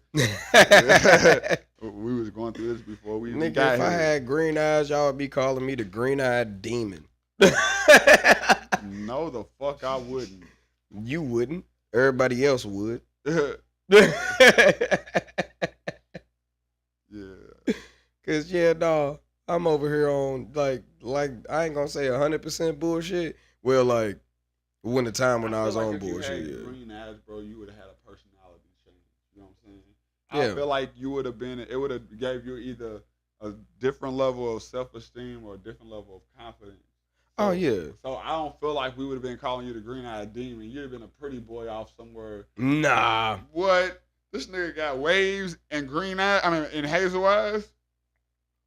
We was going through this before we even Nigga, got if here. I had green eyes, y'all would be calling me the green-eyed demon. No, the fuck I wouldn't. You wouldn't. Everybody else would. Yeah. Cause no, I'm over here on like I ain't gonna say 100% bullshit. Well, like when the time when I was feel like on if you bullshit, had yeah. green eyes, bro, you would have had a personality change. You know what I'm saying? Yeah. I feel like you would have been. It would have gave you either a different level of self-esteem or a different level of confidence. Oh So, yeah. so I don't feel like we would have been calling you the green-eyed demon. You'd have been a pretty boy off somewhere. Nah. What? This nigga got waves and green eyes. I mean, in hazel eyes,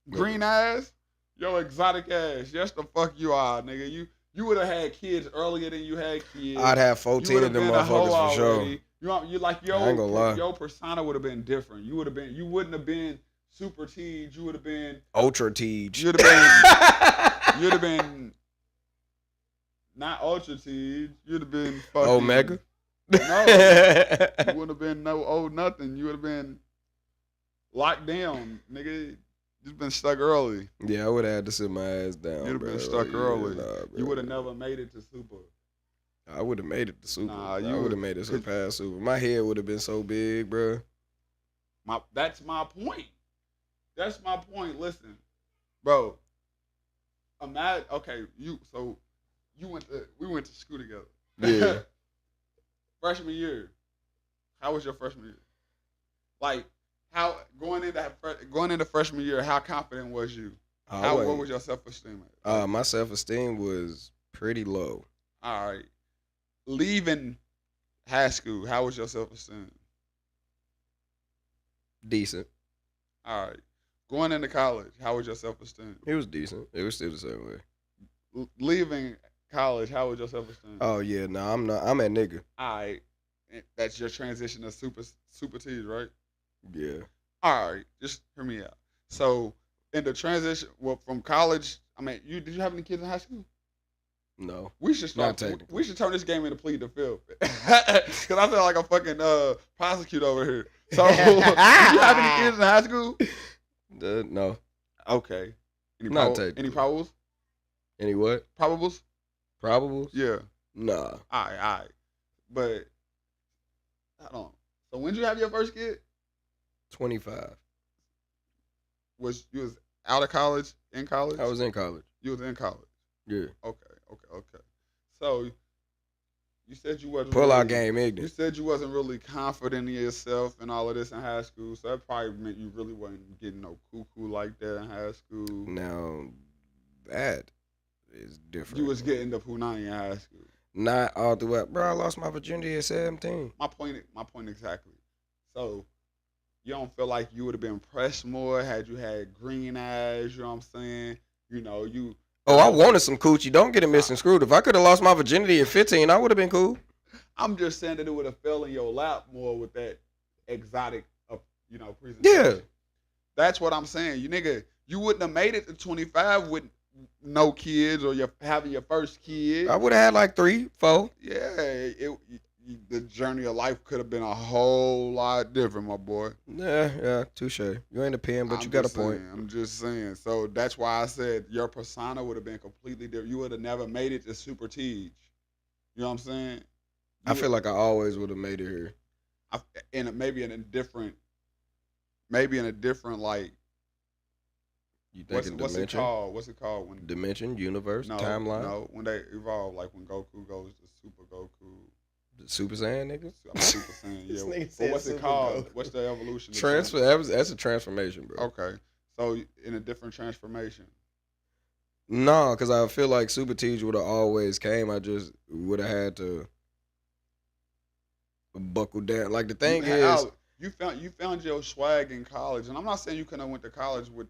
green eyes. Yo, exotic ass. Yes, the fuck you are, nigga. You would have had kids earlier than you had kids. I'd have You 14 would of have them been a hoe motherfuckers for sure. already. You like I ain't gonna lie. your persona would have been different. You would have been. You wouldn't have been super teed. You would have been. Ultra Teej. You'd have been. You'd have been. Not ultra teed. You'd have been fucking Omega. No, you wouldn't have been no old nothing. You would have been locked down, nigga. Just been stuck early. Yeah, I would have had to sit my ass down. You'd have been stuck early. You would have never made it to super. I would have made it to super. Nah, I you would have made it to past super. My head would have been so big, bro. That's my point. That's my point. Listen, bro. Imagine. Okay, we went to school together. Yeah. Freshman year. How was your freshman year? Like, how going into freshman year? How confident was you? What was your self-esteem at? My self-esteem was pretty low. All right. Leaving high school, how was your self-esteem? Decent. All right. Going into college, how was your self-esteem? It was decent. It was still the same way. Leaving college, how was your self-esteem? Oh yeah, no, I'm not. I'm at nigga. All right. That's your transition to super T's, right? Yeah. All right. Just hear me out. So in the transition, from college, I mean, did you have any kids in high school? No. We should start. Not technically. We should turn this game into plead the fifth, because I feel like a fucking prosecutor over here. So, did you have any kids in high school? No. Okay. Not technically. Any probables? Any what? Probables? Probables? Yeah. Nah. All right. But I don't. So when did you have your first kid? 25. You was out of college? In college? I was in college. You was in college. Yeah. Okay. So you said you wasn't Pull out really, game You ignorant. said you wasn't really confident in yourself and all of this in high school, so that probably meant you really wasn't getting no cuckoo like that in high school. Now that is different. You was getting the punani in high school. Not all throughout. Bro, I lost my virginity at 17. My point exactly. So you don't feel like you would have been pressed more had you had green eyes, you know what I'm saying? You know, you Oh, I wanted some coochie. Don't get it misconstrued. If I could have lost my virginity at 15, I would have been cool. I'm just saying that it would have fell in your lap more with that exotic, presentation. Yeah. That's what I'm saying. You wouldn't have made it to 25 with no kids or having your first kid. I would have had like 3, 4. Yeah, the journey of life could have been a whole lot different, my boy. Yeah, touche. You ain't a pen, but you got a point. I'm just saying. So that's why I said your persona would have been completely different. You would have never made it to Super Teej. You know what I'm saying? I feel like I always would have made it here. Maybe in a different like. You think What's it dimension? called? What's it called when Dimension, universe, timeline? No, when they evolve, like when Goku goes to Super Goku. The Super Saiyan nigga? I'm Super Saiyan, This yeah. nigga But said what's it Super called? Goku. What's the evolution? of Transfer. That's a transformation, bro. Okay, so in a different transformation. No, because I feel like Super Teach would have always came. I just would have had to buckle down. Like the thing is, you found your swag in college, and I'm not saying you couldn't have went to college with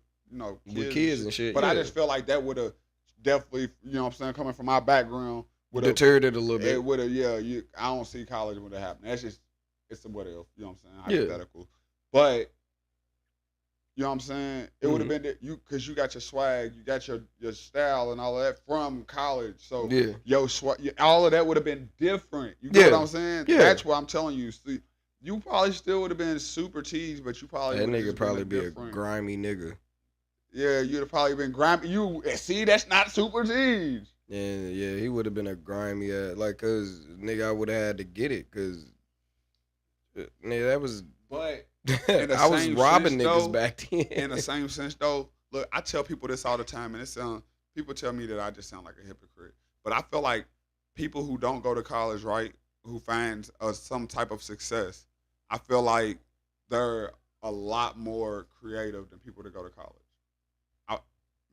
with kids and shit. but yeah. I just feel like that would have definitely, you know what I'm saying, coming from my background, deterred it a little bit. It would have, I don't see college would have happened. That's just, it's a what if, you know what I'm saying, hypothetical. But, you know what I'm saying, it would have been, because you got your swag, you got your style and all of that from college. So, your swag, all of that would have been different. You get what I'm saying? Yeah. That's what I'm telling you. See, you probably still would have been super teased, but you probably that would've nigga just probably been be a different. grimy nigga. Yeah, you'd have probably been grimy. See, that's not super teased. And yeah, he would have been a grimy cause nigga I would have had to get it, cause nigga that was. But I was robbing niggas back then. In the same sense though, look, I tell people this all the time, and people tell me that I just sound like a hypocrite. But I feel like people who don't go to college, right, who find some type of success, I feel like they're a lot more creative than people that go to college.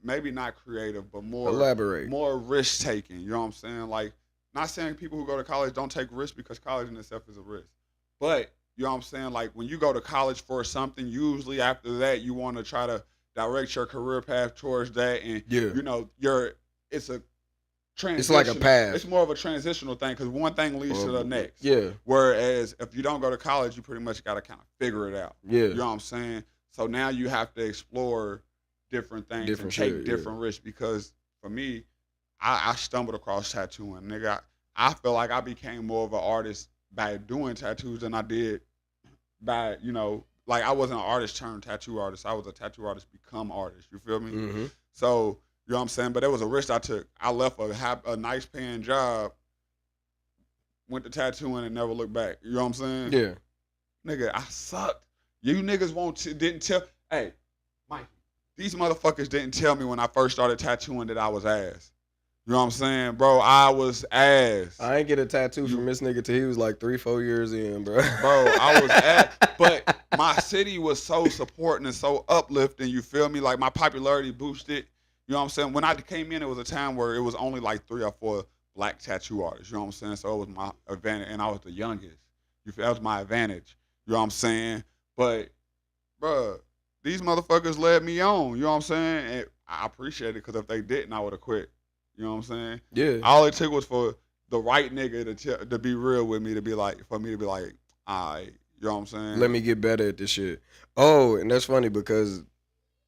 maybe not creative, but Elaborate. more risk taking. You know what I'm saying? Like, not saying people who go to college don't take risks because college in itself is a risk, but you know what I'm saying? Like when you go to college for something, usually after that you want to try to direct your career path towards that, and Yeah. you know it's a It's like a path. It's more of a transitional thing because one thing leads to the next. Yeah. Whereas if you don't go to college, you pretty much got to kind of figure it out. Yeah. You know what I'm saying? So now you have to explore different things and take different risks because for me, I stumbled across tattooing. Nigga, I feel like I became more of an artist by doing tattoos than I did by, you know, like I wasn't an artist turned tattoo artist. I was a tattoo artist become artist. You feel me? Mm-hmm. So, you know what I'm saying? But it was a risk I took. I left a nice paying job, went to tattooing and never looked back. You know what I'm saying? Yeah. Nigga, I sucked. You niggas didn't tell. Hey, Mikey, these motherfuckers didn't tell me when I first started tattooing that I was ass. You know what I'm saying, bro? I was ass. I ain't get a tattoo from this nigga till he was like 3-4 years in, bro. Bro, I was ass. But my city was so supporting and so uplifting, you feel me? Like my popularity boosted. You know what I'm saying? When I came in, it was a time where it was only like 3 or 4 black tattoo artists. You know what I'm saying? So it was my advantage, and I was the youngest. That was my advantage. You know what I'm saying? But, bro, these motherfuckers led me on. You know what I'm saying? And I appreciate it because if they didn't, I would have quit. You know what I'm saying? Yeah. All it took was for the right nigga to be real with me, for me to be like, all right, you know what I'm saying? Let me get better at this shit. Oh, and that's funny because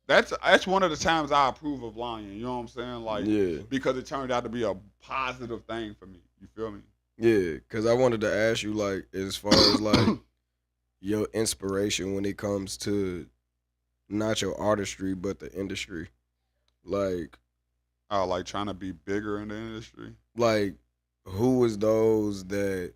that's one of the times I approve of lying. You know what I'm saying? Like, yeah, because it turned out to be a positive thing for me. You feel me? Yeah, because I wanted to ask you, like, as far as like your inspiration when it comes to not your artistry but the industry, like. Like trying to be bigger in the industry. Like, who was those that?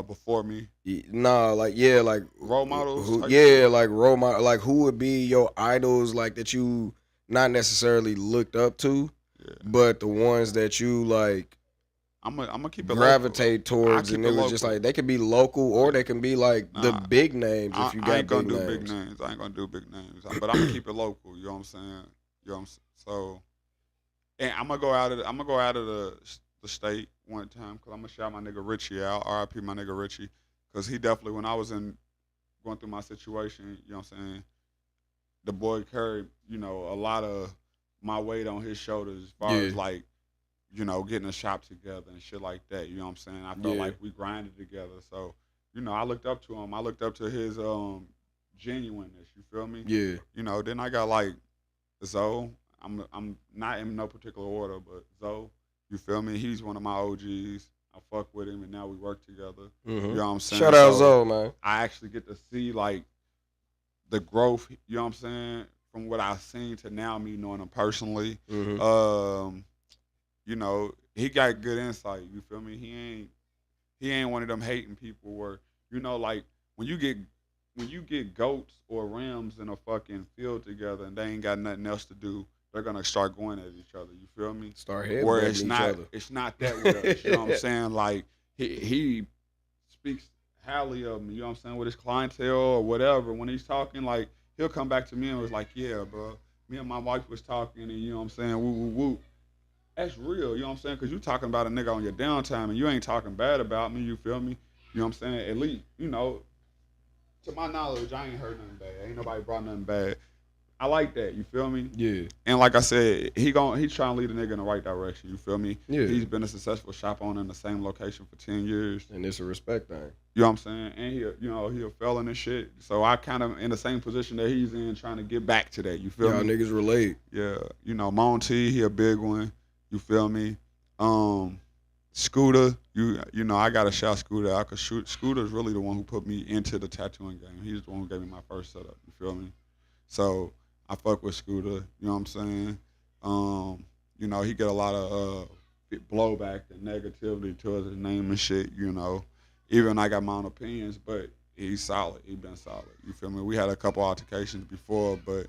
Before me. Nah, like like role models. Like role model. Like who would be your idols? Like that you not necessarily looked up to, but the ones that you like. I'm gonna keep it gravitate towards, and it was just like they could be local or they can be like the big names if you got I ain't gonna big do names. big names. I ain't gonna do big names, but I'm gonna keep it local. You know what I'm saying? You know what I'm saying? So. And I'm gonna go out of the state one time because I'm gonna shout my nigga Richie out. R.I.P. my nigga Richie, because he definitely when I was going through my situation, you know what I'm saying. The boy carried, you know, a lot of my weight on his shoulders as far as like, you know, getting a shop together and shit like that. You know what I'm saying? I felt like we grinded together. So, you know, I looked up to him. I looked up to his genuineness. You feel me? Yeah. You know, then I got like Zoe. I'm not in no particular order, but Zoe, you feel me? He's one of my OGs. I fuck with him, and now we work together. Mm-hmm. You know what I'm saying? Shout out Zoe, man. I actually get to see like the growth. You know what I'm saying? From what I've seen to now, me knowing him personally. Mm-hmm. You know, he got good insight. You feel me? He ain't one of them hating people where, you know, like when you get goats or rams in a fucking field together and they ain't got nothing else to do, they're gonna start going at each other. You feel me? Start headbutting where each other. It's not that with us. You know what I'm saying? Like he speaks highly of me. You know what I'm saying? With his clientele or whatever. When he's talking, like he'll come back to me and was like, "Yeah, bro, me and my wife was talking, and you know what I'm saying? Woo woo woo." That's real. You know what I'm saying? Because you talking about a nigga on your downtime, and you ain't talking bad about me. You feel me? You know what I'm saying? At least, you know. To my knowledge, I ain't heard nothing bad. Ain't nobody brought nothing bad. I like that. You feel me? Yeah. And like I said, he's trying to lead a nigga in the right direction. You feel me? Yeah. He's been a successful shop owner in the same location for 10 years. And it's a respect thing. You know what I'm saying? And he a felon and shit. So I kind of in the same position that he's in, trying to get back to that. You feel me? Y'all niggas relate. Yeah. You know, Monty, he a big one. You feel me? Scooter, you know, I gotta shout Scooter. Scooter's really the one who put me into the tattooing game. He's the one who gave me my first setup. You feel me? So I fuck with Scooter. You know what I'm saying? You know, he get a lot of blowback and negativity towards his name and shit. You know, even I got my own opinions, but he's solid. He been solid. You feel me? We had a couple altercations before, but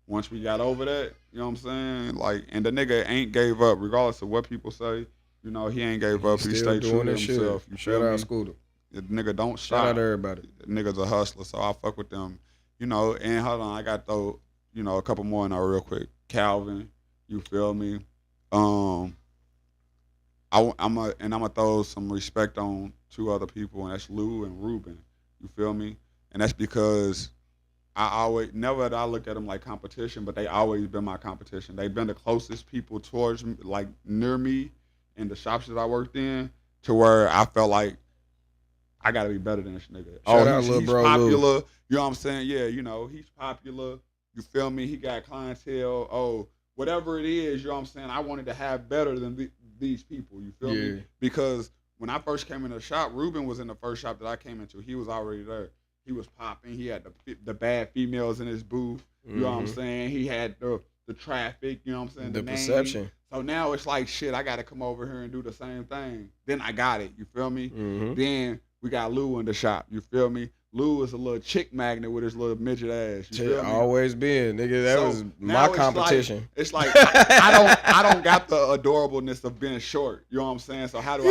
once we got over that, you know what I'm saying? Like, and the nigga ain't gave up, regardless of what people say. You know, he ain't gave up. He stayed true to himself. You Shout out Scooter. The nigga don't stop. Shout out everybody. The nigga's a hustler, so I fuck with them. You know, and hold on, I got though, you know, a couple more in there real quick. Calvin, You feel me? I'm gonna throw some respect on two other people, and that's Lou and Ruben. You feel me? And that's because I always never that I look at them like competition, but they always been my competition. They've been the closest people towards me, like near me, in the shops that I worked in, to where I felt like I gotta be better than this nigga. Shout Oh, out, he's little he's bro Lou. popular. You know what I'm saying? Yeah, you know he's popular. You feel me? He got clientele. Oh, whatever it is, you know what I'm saying? I wanted to have better than these people. You feel Yeah. me? Because when I first came in the shop, Ruben was in the first shop that I came into. He was already there. He was popping. He had the bad females in his booth. You know what I'm saying? He had the traffic. You know what I'm saying? The name. perception. So now it's like shit. I got to come over here and do the same thing. Then I got it. You feel me? Mm-hmm. Then we got Lou in the shop. You feel me? Lou is a little chick magnet with his little midget ass. You feel me? Always been, nigga. That So was now my competition. It's like I don't got the adorableness of being short. You know what I'm saying? So how do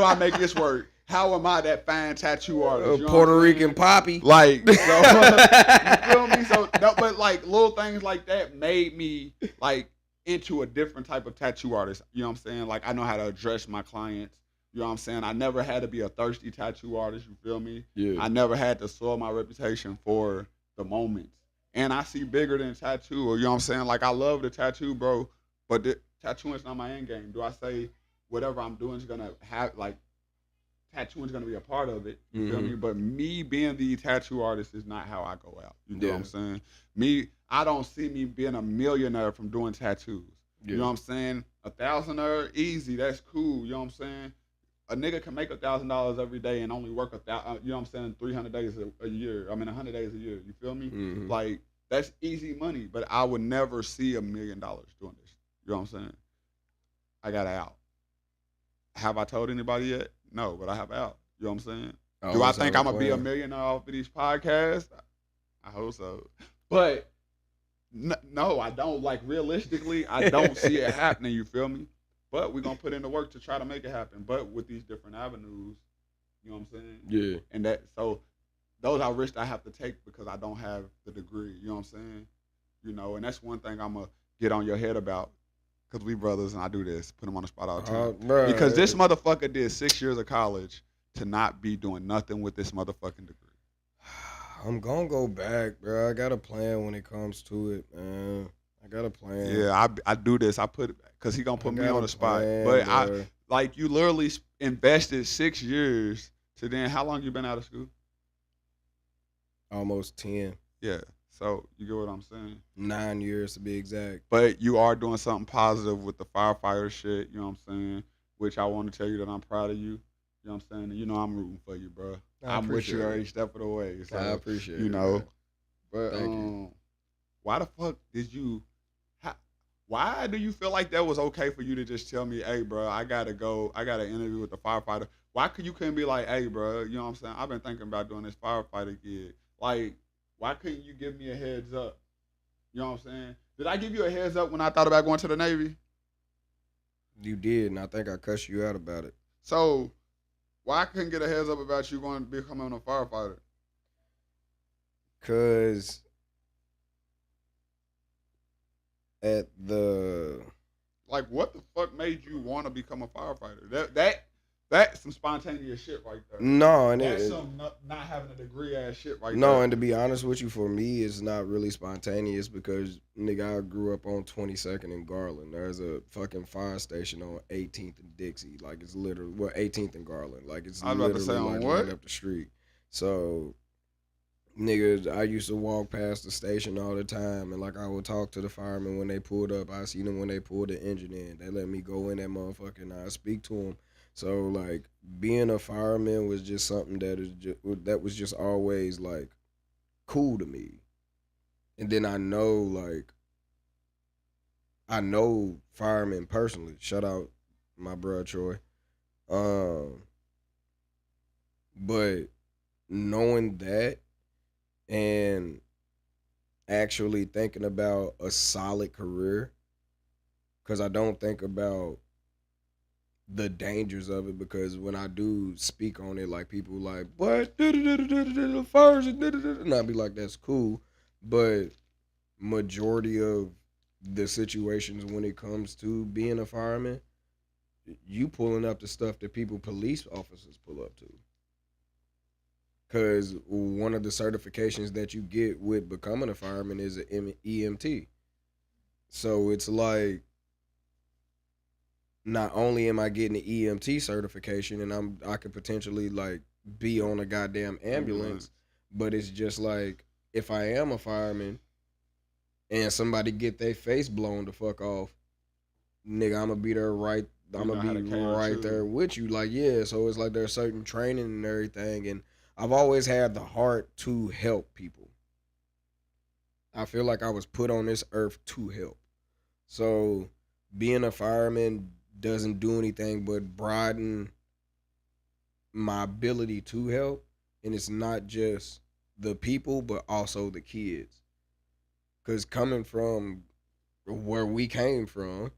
I make this work? How am I that fine tattoo artist? You know Puerto Rican poppy. Like, so, you feel me? So, no, but like little things like that made me like into a different type of tattoo artist. You know what I'm saying? Like I know how to address my clients. You know what I'm saying? I never had to be a thirsty tattoo artist. You feel me? Yeah. I never had to soil my reputation for the moments. And I see bigger than tattoo. Or, you know what I'm saying? Like I love the tattoo, bro. But tattooing is not my end game. Do I say whatever I'm doing is gonna have like tattooing is gonna be a part of it? You feel me? But me being the tattoo artist is not how I go out. You know what I'm saying? I don't see me being a millionaire from doing tattoos. You know what I'm saying? $1,000 easy. That's cool. You know what I'm saying? A nigga can make $1,000 every day and only work 1,000. You know what I'm saying? 300 days a year. I mean, 100 days a year. You feel me? Like that's easy money. But I would never see $1 million doing this. You know what I'm saying? I got out. Have I told anybody yet? No, but I have out. You know what I'm saying? Do I think I'm gonna be a millionaire off of these podcasts? I hope so. But no, I don't. Like realistically, I don't see it happening. You feel me? But we're gonna put in the work to try to make it happen. But with these different avenues, you know what I'm saying? Yeah. And that so those are risks I have to take because I don't have the degree. You know what I'm saying? You know, and that's one thing I'm gonna get on your head about. Cause we brothers and I do this, put them on the spot all the time. Because this motherfucker did 6 years of college to not be doing nothing with this motherfucking degree. I'm gonna go back, bro. I got a plan when it comes to it, man. I got a plan. Yeah, I do this. I put because he gonna put me on the spot. Plan, but bro. I like you literally invested 6 years to then. How long you been out of school? Almost 10. Yeah. So you get what I'm saying? 9 years to be exact. But you are doing something positive with the firefighter shit. You know what I'm saying? Which I want to tell you that I'm proud of you. You know what I'm saying? And you know I'm rooting for you, bro. I'm with you every step of the way. So, I appreciate it. You know. Man. But Thank you. why the fuck did you? Why do you feel like that was okay for you to just tell me, hey, bro, I gotta go. I got an interview with the firefighter. Why you couldn't be like, hey, bro, you know what I'm saying? I've been thinking about doing this firefighter gig. Like, why couldn't you give me a heads up? You know what I'm saying? Did I give you a heads up when I thought about going to the Navy? You did, and I think I cussed you out about it. So, why I couldn't get a heads up about you going to becoming a firefighter? Cause at the like, what the fuck made you want to become a firefighter? That's some spontaneous shit right there. No, and that's some not having a degree ass shit right there. No, and to be honest with you, for me, it's not really spontaneous because nigga, I grew up on 22nd and Garland. There's a fucking fire station on 18th and Dixie. Like it's literally 18th and Garland. Like it's literally like right up the street. So, nigga, I used to walk past the station all the time, and like I would talk to the firemen when they pulled up. I see them when they pulled the engine in. They let me go in that motherfucker and I speak to them. So like being a fireman was just something that was just always like cool to me. And then I know firemen personally. Shout out my bro Troy. But knowing that and actually thinking about a solid career, because I don't think about the dangers of it, because when I do speak on it, like people like, what? First, and I'll be like, that's cool. But majority of the situations when it comes to being a fireman, you pulling up the stuff that police officers pull up to. Because one of the certifications that you get with becoming a fireman is an EMT. So it's like, not only am I getting the EMT certification and I could potentially like be on a goddamn ambulance, but it's just like, if I am a fireman and somebody get their face blown the fuck off, nigga, I'm gonna be there right. I'm gonna be right there with you. Like, yeah. So it's like there's certain training and everything, and I've always had the heart to help people. I feel like I was put on this earth to help. So being a fireman doesn't do anything but broaden my ability to help, and it's not just the people but also the kids. Cause coming from where we came from,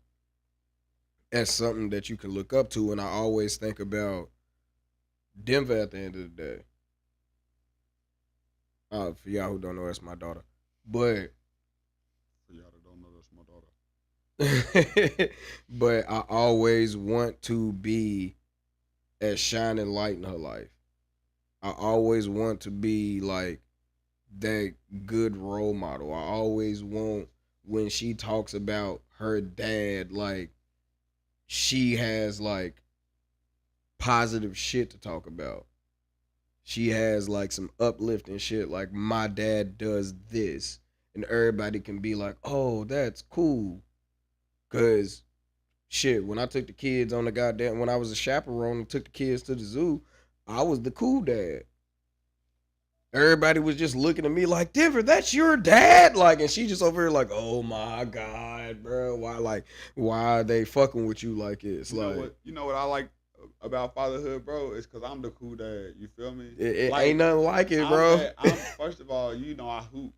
as something that you can look up to, and I always think about Denver at the end of the day. For y'all who don't know, that's my daughter. But For y'all that don't know, that's my daughter. but I always want to be a shining light in her life. I always want to be like that good role model. I always want, when she talks about her dad, like, she has like positive shit to talk about. She has like some uplifting shit. Like, my dad does this, and everybody can be like, "Oh, that's cool." Cause shit, when I took the kids on the goddamn, when I was a chaperone and took the kids to the zoo, I was the cool dad. Everybody was just looking at me like, Denver, that's your dad? Like, and she just over here like, oh my God, bro. Why are they fucking with you like this? You know what I like about fatherhood, bro? It's because I'm the cool dad. You feel me? It like, ain't nothing like it, bro. First of all, I hoop,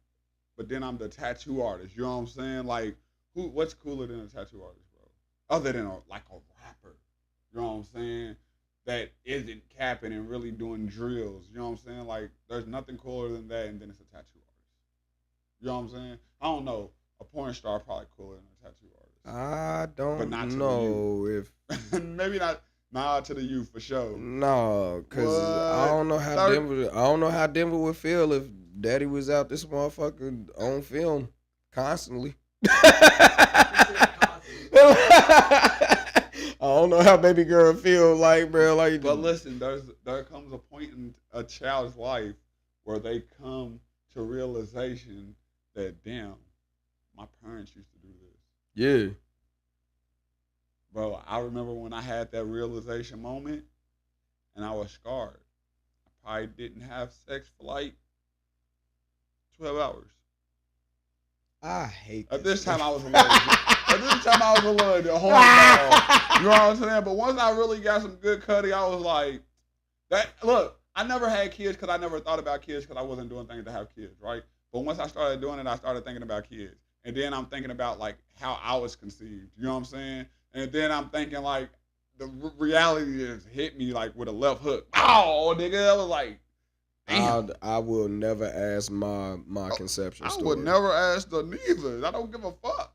but then I'm the tattoo artist. You know what I'm saying? Like, what's cooler than a tattoo artist, bro? Other than a rapper. You know what I'm saying? That isn't capping and really doing drills. You know what I'm saying? Like, there's nothing cooler than that, and then it's a tattoo artist. You know what I'm saying? I don't know. A porn star probably cooler than a tattoo artist. I don't know if maybe not. Nah, to the youth for sure. No, cause I don't know how Denver would feel if Daddy was out this motherfucker on film constantly. I don't know how baby girl feel like, bro. Like, but listen, there comes a point in a child's life where they come to realization that, damn, my parents used to do this. Yeah. Bro, I remember when I had that realization moment, and I was scarred. I probably didn't have sex for like 12 hours. I hate At this time I was alone. At this time I was alone. The whole time. You know what I'm saying? But once I really got some good cutty, I was like, that. Look, I never had kids because I never thought about kids because I wasn't doing things to have kids, right? But once I started doing it, I started thinking about kids. And then I'm thinking about like how I was conceived. You know what I'm saying? And then I'm thinking like the reality just hit me like with a left hook. Oh, nigga, I was like, damn. I will never ask my conception story. I would never ask the neither. I don't give a fuck.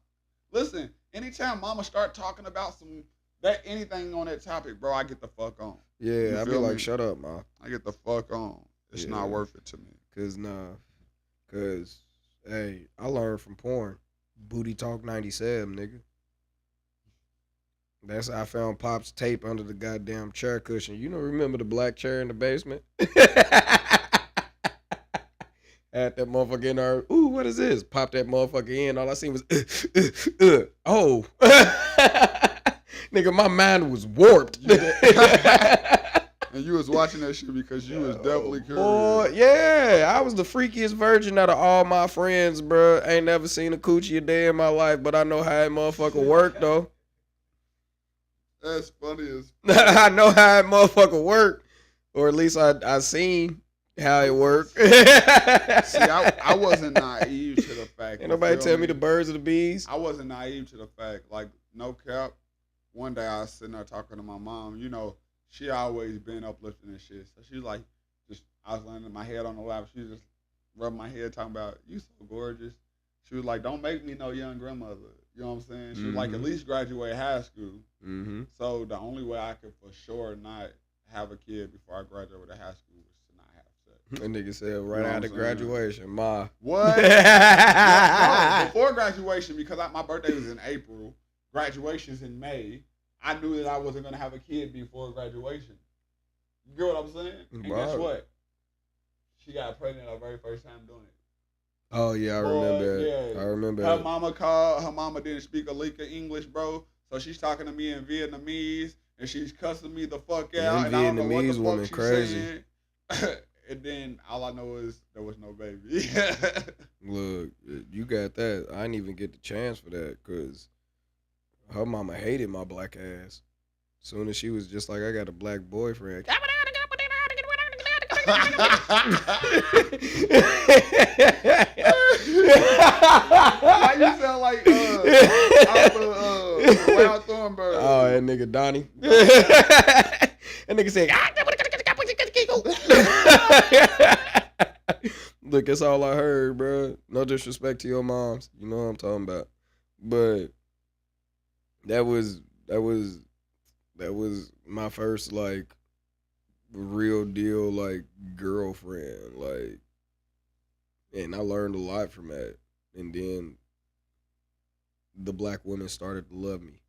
Listen, anytime mama start talking about anything on that topic, bro, I get the fuck on. Yeah, I be like, shut up, ma. I get the fuck on. It's not worth it to me. Cause hey, I learned from porn. Booty Talk 97, nigga. That's how I found Pop's tape under the goddamn chair cushion. You know, remember the black chair in the basement? Had that motherfucker in there. Ooh, what is this? Pop that motherfucker in. All I seen was, oh. Nigga, my mind was warped. And you was watching that shit because you was definitely curious. Boy, yeah, I was the freakiest virgin out of all my friends, bro. Ain't never seen a coochie a day in my life, but I know how that motherfucker work, though. That's funny as I know how that motherfucker work, or at least I seen how it worked. See, I wasn't naive to the fact. Ain't nobody tell me the birds or the bees. I wasn't naive to the fact. Like, no cap. One day I was sitting there talking to my mom. You know, she always been uplifting and shit. So she was like, I was laying my head on the lap. She just rubbed my head talking about, you so gorgeous. She was like, don't make me no young grandmother. You know what I'm saying? She was like, at Mhm. least graduate high school. Mm-hmm. So the only way I could for sure not have a kid before I graduated high school was to not have sex. That nigga said You right know what out I'm of saying? graduation, ma. What? No, before graduation, because my birthday was in April, graduation's in May. I knew that I wasn't gonna have a kid before graduation. You get what I'm saying? And guess Wow. what? She got pregnant her very first time doing it. Oh yeah, I Boy, remember. yeah. I remember. Her mama called. Her mama didn't speak a lick of English, bro. So she's talking to me in Vietnamese, and she's cussing me the fuck out, and I don't know what the Vietnamese fuck woman she's crazy. saying. And then all I know is there was no baby. Look, you got that. I didn't even get the chance for that because her mama hated my black ass. Soon as she was just like, I got a black boyfriend. Why you sound like Wild Thornberg? Oh, that nigga Donnie. That nigga said, look, that's all I heard, bro. No disrespect to your moms. You know what I'm talking about. But that was my first like real deal like girlfriend, like, and I learned a lot from that. And then the black women started to love me,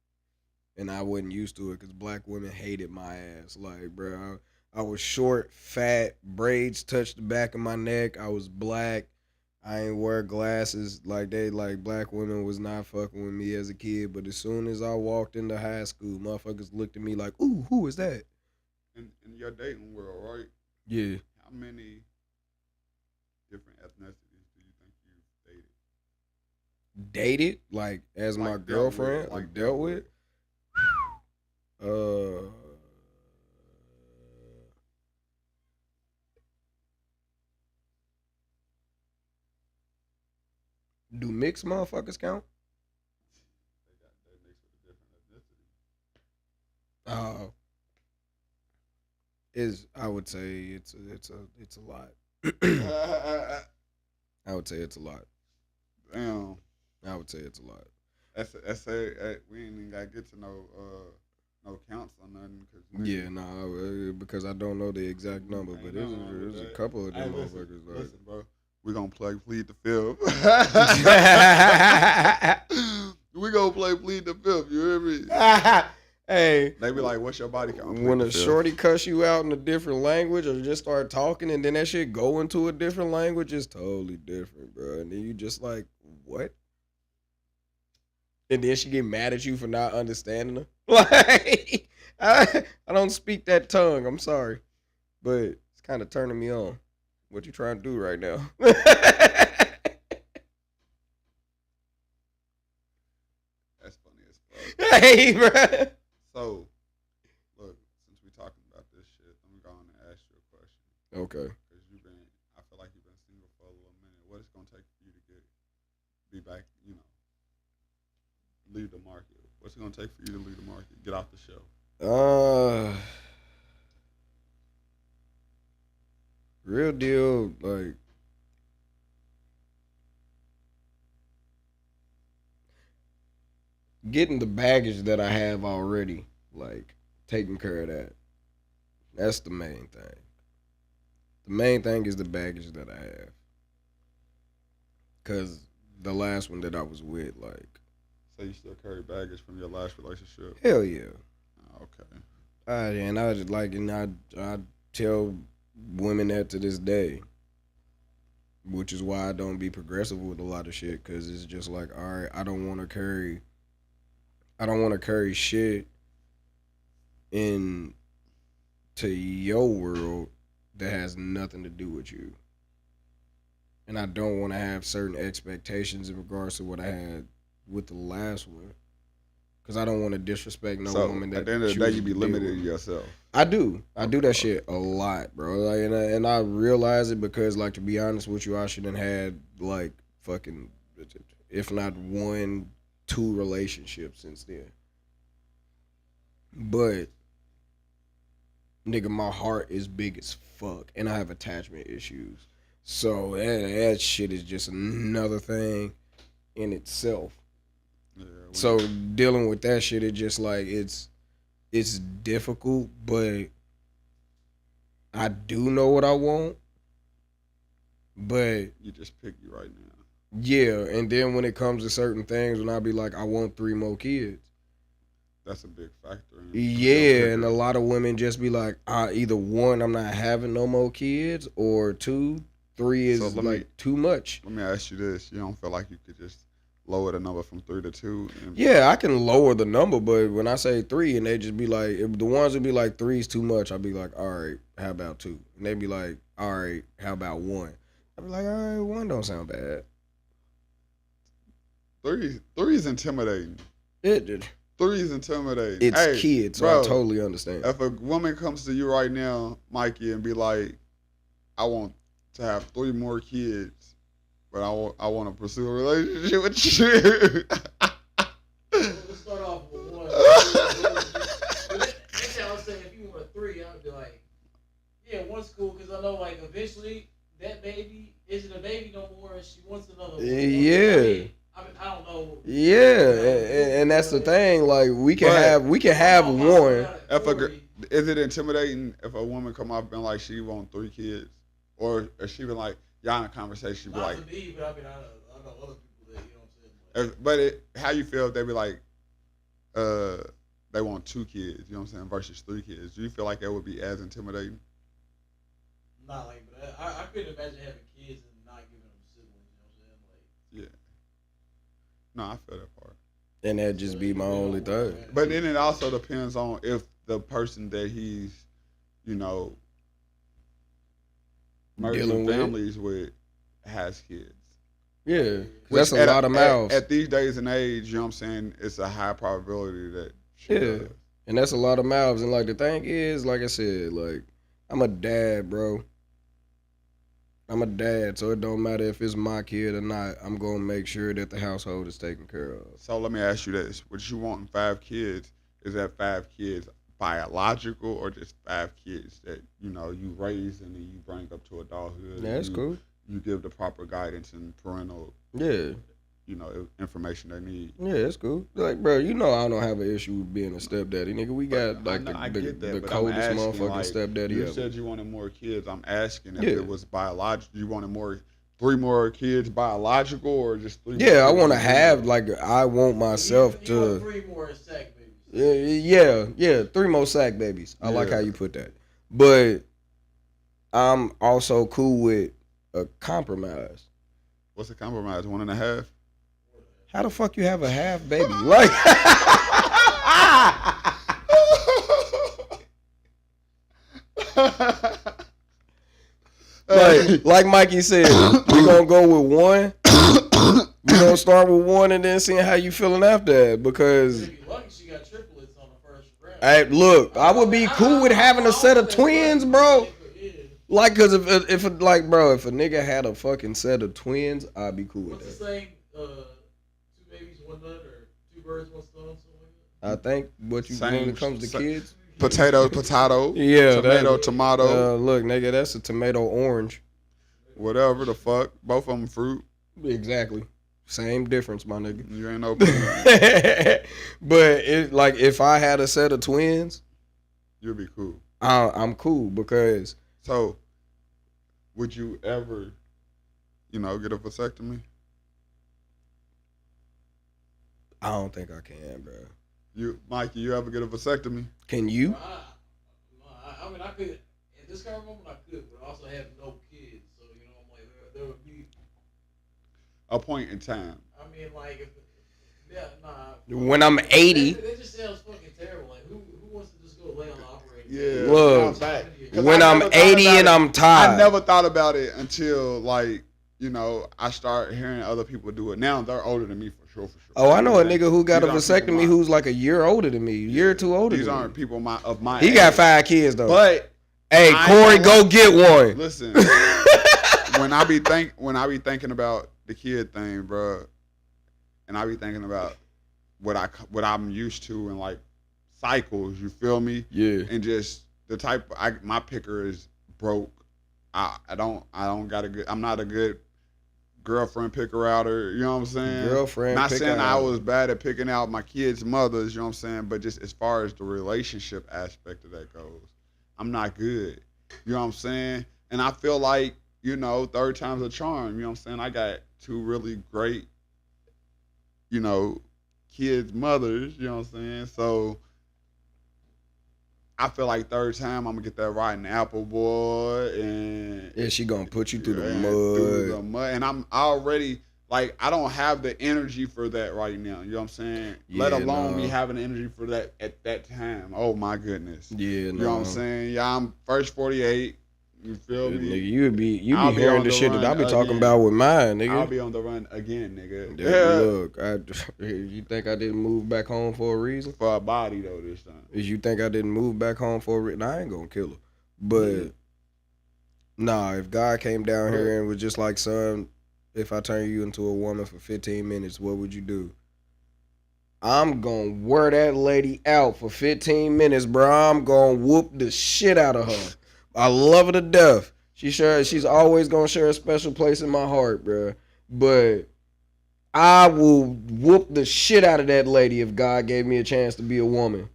and I wasn't used to it because black women hated my ass. Like, bro, I was short, fat, braids touched the back of my neck. I was black. I ain't wear glasses. Like, black women was not fucking with me as a kid. But as soon as I walked into high school, motherfuckers looked at me like, ooh, who is that? In your dating world, right? Yeah. How many different ethnicities do you think you've dated? Dated? Like, as my Like, dealt with, girlfriend? like, Like, dealt with? Do mixed motherfuckers count? They mixed with a different ethnicity. I would say it's a lot. I would say it's a lot. Damn. I would say it's a lot. That's we ain't even gotta get to no counts or nothing. Yeah, no, because I don't know the exact number, but there's a couple of them motherfuckers. Like, Listen, bro, we gonna play Plead the Fifth. We gonna play Plead the Fifth. You hear me? hey, They be like, "What's your body count?" when a shorty cuss you out in a different language or just start talking and then that shit go into a different language, it's totally different, bro. And then you just like, what? And then she get mad at you for not understanding her. Like, I don't speak that tongue. I'm sorry, but it's kind of turning me on. What you trying to do right now? That's funny as fuck. Hey, bro. So, look, since we talking about this shit, let me go on and ask you a question. Okay. Because I feel like you've been single for a little minute. What is it gonna take for you to be back? Leave the market. What's it gonna take for you to leave the market? Get off the show. Real deal, like, getting the baggage that I have already, like, taking care of that. That's the main thing. The main thing is the baggage that I have. Because the last one that I was with, like, So you still carry baggage from your last relationship? hell yeah. Okay. And I just like, and I tell women that to this day, which is why I don't be progressive with a lot of shit, because it's just like, all right, I don't want to carry shit into your world that has nothing to do with you, and I don't want to have certain expectations in regards to what I had with the last one, because I don't want to disrespect no woman that. At the end of the day, you be limited yourself. I do that shit a lot, bro. Like, and I realize it because, like, to be honest with you, I shouldn't had like fucking, if not 1, 2 relationships since then. But nigga, my heart is big as fuck, and I have attachment issues. So that shit is just another thing. in itself. Yeah, So dealing with that shit, it just like it's difficult, but I do know what I want. But you just picky right now. yeah, and then when it comes to certain things, when I be like, I want 3 more kids. That's a big factor. Yeah, and a lot of women just be like, either one, I'm not having no more kids, or 2, 3 is too much. Let me ask you this: you don't feel like you could just lower the number from 3 to 2? Yeah, I can lower the number, but when I say 3, and they just be like, if the ones that be like 3 is too much, I'll be like, all right, how about 2? And they be like, all right, how about 1? I'll be like, all right, 1 don't sound bad. 3 is intimidating. It 3 is intimidating. It's kids, so bro, I totally understand. If a woman comes to you right now, Mikey, and be like, I want to have 3 more kids, but I want to pursue a relationship with you. Let's start off with 1. That's how I was saying, if you want a 3, I'd be like, yeah, 1's cool, because I know, like, eventually that baby isn't a baby no more, and she wants another one. Yeah. I mean, I don't know. Yeah, and that's the thing. Like we can have 1. Is it intimidating if a woman come up and like she want 3 kids, or she been like y'all in a conversation, she be not like, to me, but I mean, I know other people that, you know what I'm saying. But how you feel if they be like, they want 2 kids, you know what I'm saying, versus 3 kids? Do you feel like that would be as intimidating? Not like, but I couldn't imagine having kids and not giving them siblings. You know what I'm saying? Like, yeah. No, I feel that part. And that'd just be my only thing. But then it also depends on if the person that he's, you know, merging families with has kids. Yeah, that's a lot of mouths. At these days and age, you know what I'm saying, it's a high probability that she does. And that's a lot of mouths. And like the thing is, like I said, like I'm a dad, bro. I'm a dad, so it don't matter if it's my kid or not. I'm gonna make sure that the household is taken care of. So let me ask you this: what you want in 5 kids? Is that 5 kids biological, or just 5 kids that you know you raise and then you bring up to adulthood? Yeah, that's cool. You give the proper guidance and parental, you know, information they need. Yeah, that's cool. Like, bro, you know I don't have an issue with being a stepdaddy, nigga. We got like the coldest motherfucking like, stepdaddy you ever. You said you wanted more kids. I'm asking if it was biological. You wanted 3 more kids biological, or just 3? Yeah, I want to have I want myself you to. Want 3 more sack babies. Yeah, 3 more sack babies. I like how you put that. But I'm also cool with a compromise. What's a compromise? 1.5? How the fuck you have a half baby? Like, like Mikey said, we gonna go with 1. We gonna start with 1 and then seeing how you feeling after that. Because lucky she got triplets on the first round. Hey, look, I would be cool with having a set of twins, bro. Like, cause if a nigga had a fucking set of twins, I'd be cool with that. What's the saying? 2 babies, 1 nut, or 2 birds, 1 stone, something like that? I think when it comes to kids, potato. Yeah, tomato. Look, nigga, that's a tomato orange. Whatever the fuck, both of them fruit. Exactly, same difference, my nigga. You ain't no. But if I had a set of twins, you'd be cool. I'm cool because. So, would you ever, get a vasectomy? I don't think I can, bro. Mikey, you ever get a vasectomy? Can you? I mean, I could. In this current moment, I could, but I also have no kids, so I'm like, there would be a point in time. I mean, like, when I'm 80, that just sounds fucking terrible. Like, who wants to just go lay on the operating? Yeah. Look, when I'm 80 and I'm tired. I never thought about it until I start hearing other people do it. Now they're older than me for sure. Oh, I know a nigga who got a vasectomy who's like a year older than me, a year or 2 older. These than aren't me. people of my. He age. got 5 kids though. But hey, Corey, go get one. Listen, when I be thinking about the kid thing, bro, and I be thinking about what I'm used to and like cycles. You feel me? Yeah. And just the type my picker is broke. I don't got a good. I'm not a good girlfriend picker outer, you know what I'm saying? Girlfriend Not picker saying I outer. was bad at picking out my kids' mothers, you know what I'm saying? But just as far as the relationship aspect of that goes, I'm not good. You know what I'm saying? And I feel like, third time's a charm, you know what I'm saying? I got two really great, you know, kids' mothers, you know what I'm saying? So I feel like third time I'm gonna get that rotten apple, boy, and Yeah, she gonna put you through the through the mud. mud. And I'm already like I don't have the energy for that right now. You know what I'm saying? Let Yeah, alone me nah. having the energy for that at that time. Oh my goodness. Yeah, You know what I'm nah. saying? Yeah, I'm first 48. You feel me? Nigga, you be I'll be hearing on the the shit that I run be talking about again. with mine, I'll nigga. be on the run again, nigga. Look, you think I didn't move back home for a reason? For a body though this time. Is you think I didn't move back home for a reason? Nah, I ain't gonna kill her. But nah, if God came down here and was just like, son, if I turn you into a woman for 15 minutes, what would you do? I'm gonna wear that lady out for 15 minutes, bro. I'm gonna whoop the shit out of her. I love her to death. She's always gonna share a special place in my heart, bro. But I will whoop the shit out of that lady if God gave me a chance to be a woman.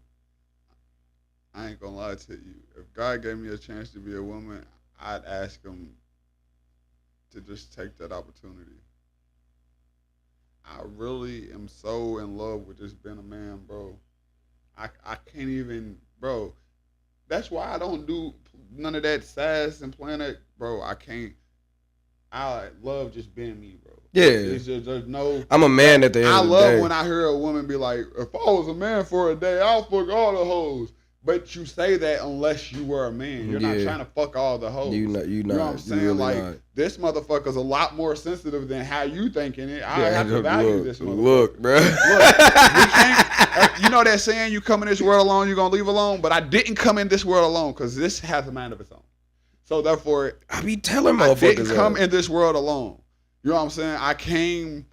I ain't gonna lie to you. If God gave me a chance to be a woman, I'd ask him to just take that opportunity. I really am so in love with just being a man, bro. I can't even, bro. That's why I don't do none of that sass and playing that, bro. I can't. I love just being me, bro. Yeah. It's just there's no. I'm a man at the end I of the love day. when I hear a woman be like, "If I was a man for a day, I'll fuck all the hoes." But you say that unless you were a man. You're not Yeah. trying to fuck all the hoes. You know what I'm You saying? really Like not. this motherfucker's a lot more sensitive than how you thinking it. I Yeah, have to value this motherfucker. Look, bro. Look, we can't. You know that saying, "You come in this world alone, you're gonna leave alone." But I didn't come in this world alone because this has a mind of its own. So therefore, I be telling I didn't motherfuckers come that. in this world alone. You know what I'm saying? I came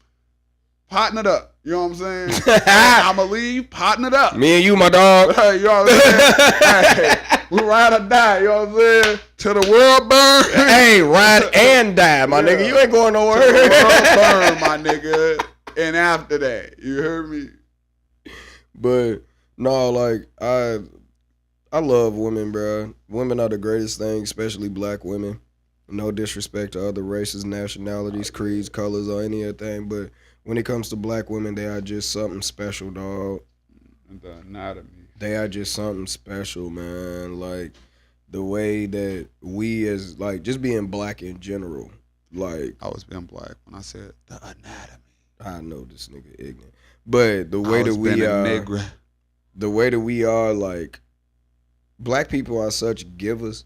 potting it up. You know what I'm saying? I'ma leave potting it up. Me and you, my dog. You know what I'm saying? Hey, we ride or die. You know what I'm saying? Till the world burn. Hey, ride and die, my nigga. You ain't going nowhere. Till the world burn, my nigga. And after that, you heard me? But no, like I love women, bro. Women are the greatest thing, especially black women. No disrespect to other races, nationalities, creeds, colors, or any other thing, but when it comes to black women, they are just something special, dog. The anatomy. They are just something special, man. Like the way that we as like just being black in general. Like I was being black when I said the anatomy. I know this nigga ignorant. But the way that we are the way that we are, like black people are such givers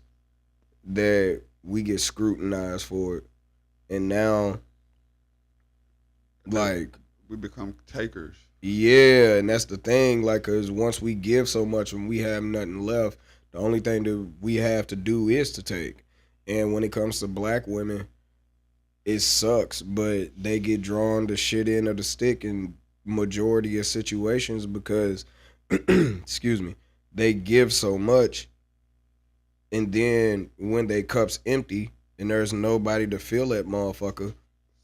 that we get scrutinized for it. And now like we become takers. Yeah, and that's the thing, like, cause once we give so much and we have nothing left, the only thing that we have to do is to take. And when it comes to black women, it sucks, but they get drawn the shit end of the stick in majority of situations because, excuse me, they give so much, and then when they cup's empty and there's nobody to fill that motherfucker,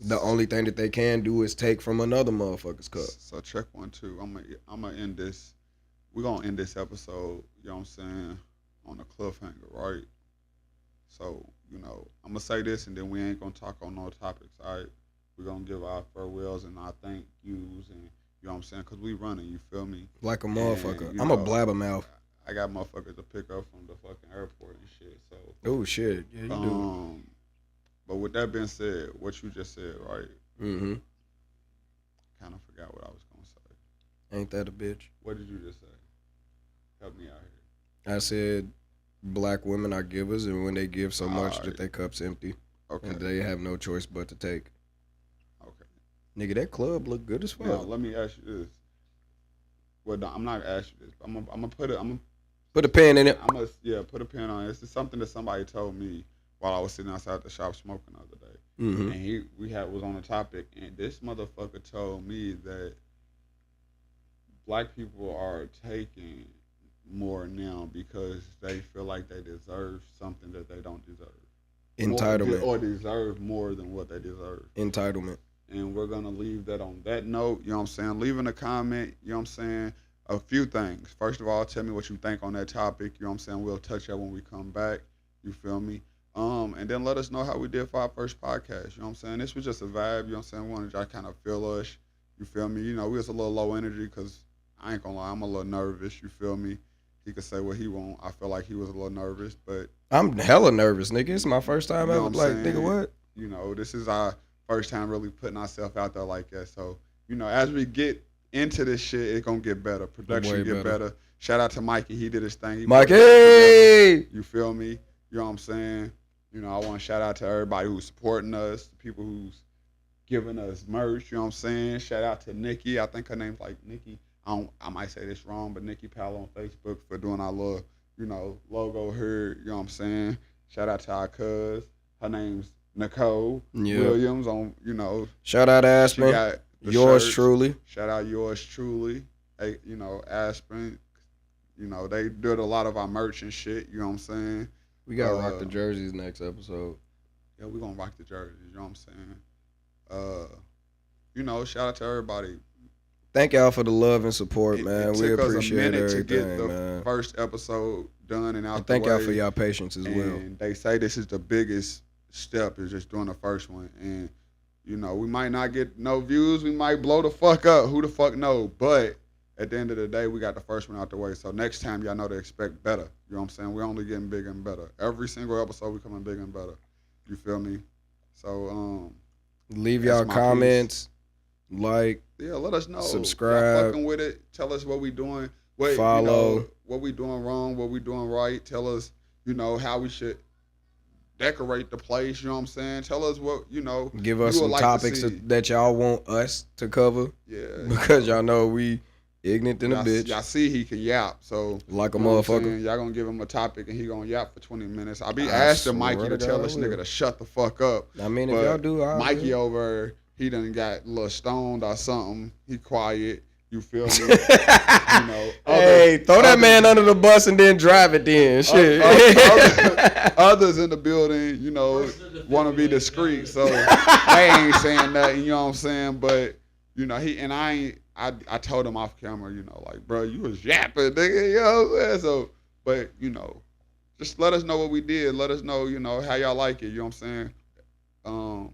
the only thing that they can do is take from another motherfucker's cup. So check 1, 2. I'm gonna end this. We're gonna end this episode. You know what I'm saying? On a cliffhanger, right? So I'm gonna say this, and then we ain't gonna talk on no topics. All right? We're gonna give our farewells and our thank yous, and you know what I'm saying? Cause we running. You feel me? Like a motherfucker. And, I'm a blabbermouth. I got motherfuckers to pick up from the fucking airport and shit. So. Oh shit. Yeah, you do. But with that being said, what you just said, right? Mm-hmm. Kind of forgot what I was gonna say. Ain't that a bitch? What did you just say? Help me out here. I said black women are givers, and when they give so much Alright. that their cup's empty, Okay. and they have no choice but to take. Okay. Nigga, that club look good as fuck. Now let me ask you this. Well, no, I'm not gonna ask you this. I'm gonna put it. Put a pen in it. I'm gonna put a pin on it. This is something that somebody told me while I was sitting outside the shop smoking the other day. Mm-hmm. And was on a topic, and this motherfucker told me that black people are taking more now because they feel like they deserve something that they don't deserve. Entitlement. or deserve more than what they deserve. Entitlement. And we're gonna leave that on that note. You know what I'm saying? Leaving a comment. You know what I'm saying? A few things. First of all, tell me what you think on that topic. You know what I'm saying? We'll touch that when we come back. You feel me? And then let us know how we did for our first podcast. You know what I'm saying? This was just a vibe. You know what I'm saying? We wanted y'all kind of feel us. You feel me? You know, we was a little low energy because I ain't gonna lie, I'm a little nervous. You feel me? He could say what he want. I feel like he was a little nervous, but I'm hella nervous, nigga. It's my first time You know ever. what I'm Like, saying? nigga, what? you know, this is our first time really putting ourselves out there like that. So, you know, as we get into this shit, it's gonna get better. Production Way get better. better. Shout out to Mikey. He did his thing. He Mikey! put it together. You feel me? You know what I'm saying? You know, I want to shout out to everybody who's supporting us, the people who's giving us merch. You know what I'm saying? Shout out to Nikki. I think her name's like Nikki. I might say this wrong, but Nikki Powell on Facebook for doing our little, you know, logo here. You know what I'm saying? Shout out to our cuz. Her name's Nicole Yeah. Williams on, you know, Shout out she Aspen. got the Yours shirts. truly. Shout out yours truly. Hey, you know, Aspen. You know, they did a lot of our merch and shit. You know what I'm saying? We gotta rock the jerseys next episode. Yeah, we gonna rock the jerseys. You know what I'm saying? You know, shout out to everybody. Thank y'all for the love and support, man. It We took us a appreciate minute to everything, get the man. first episode done and out And thank the way. y'all for y'all patience as well. And they say this is the biggest step is just doing the first one. And, you know, we might not get no views. We might blow the fuck up. Who the fuck know? But at the end of the day, we got the first one out the way. So next time, y'all know to expect better. You know what I'm saying? We're only getting bigger and better. Every single episode, we coming bigger and better. You feel me? So, Leave that's y'all my comments, like, yeah, let us know. Subscribe. Y'all fucking with it. Tell us what we doing. What, Follow. You know, what we doing wrong, what we doing right. Tell us, you know, how we should decorate the place. You know what I'm saying? Tell us what, you know. give us you would some like to topics see. that y'all want us to cover. Yeah. Because y'all know we ignorant than a bitch. Y'all see he can yap. So, Like a you know what I'm motherfucker. saying? Y'all gonna give him a topic and he gonna yap for 20 minutes. I be I asking Mikey swear to to tell God this I will. nigga to shut the fuck up. I mean, if But y'all do, I'll Mikey do. over, he done got a little stoned or something. He quiet. You feel me? You know. Hey, throw that man under the bus and then drive it then. Shit. Others in the building, you know, want to be discreet, so they ain't saying nothing. You know what I'm saying? But you know, I told him off camera, you know, like, bro, you was yapping, nigga. You know what I'm saying? So, but you know, just let us know what we did. Let us know, you know, how y'all like it. You know what I'm saying?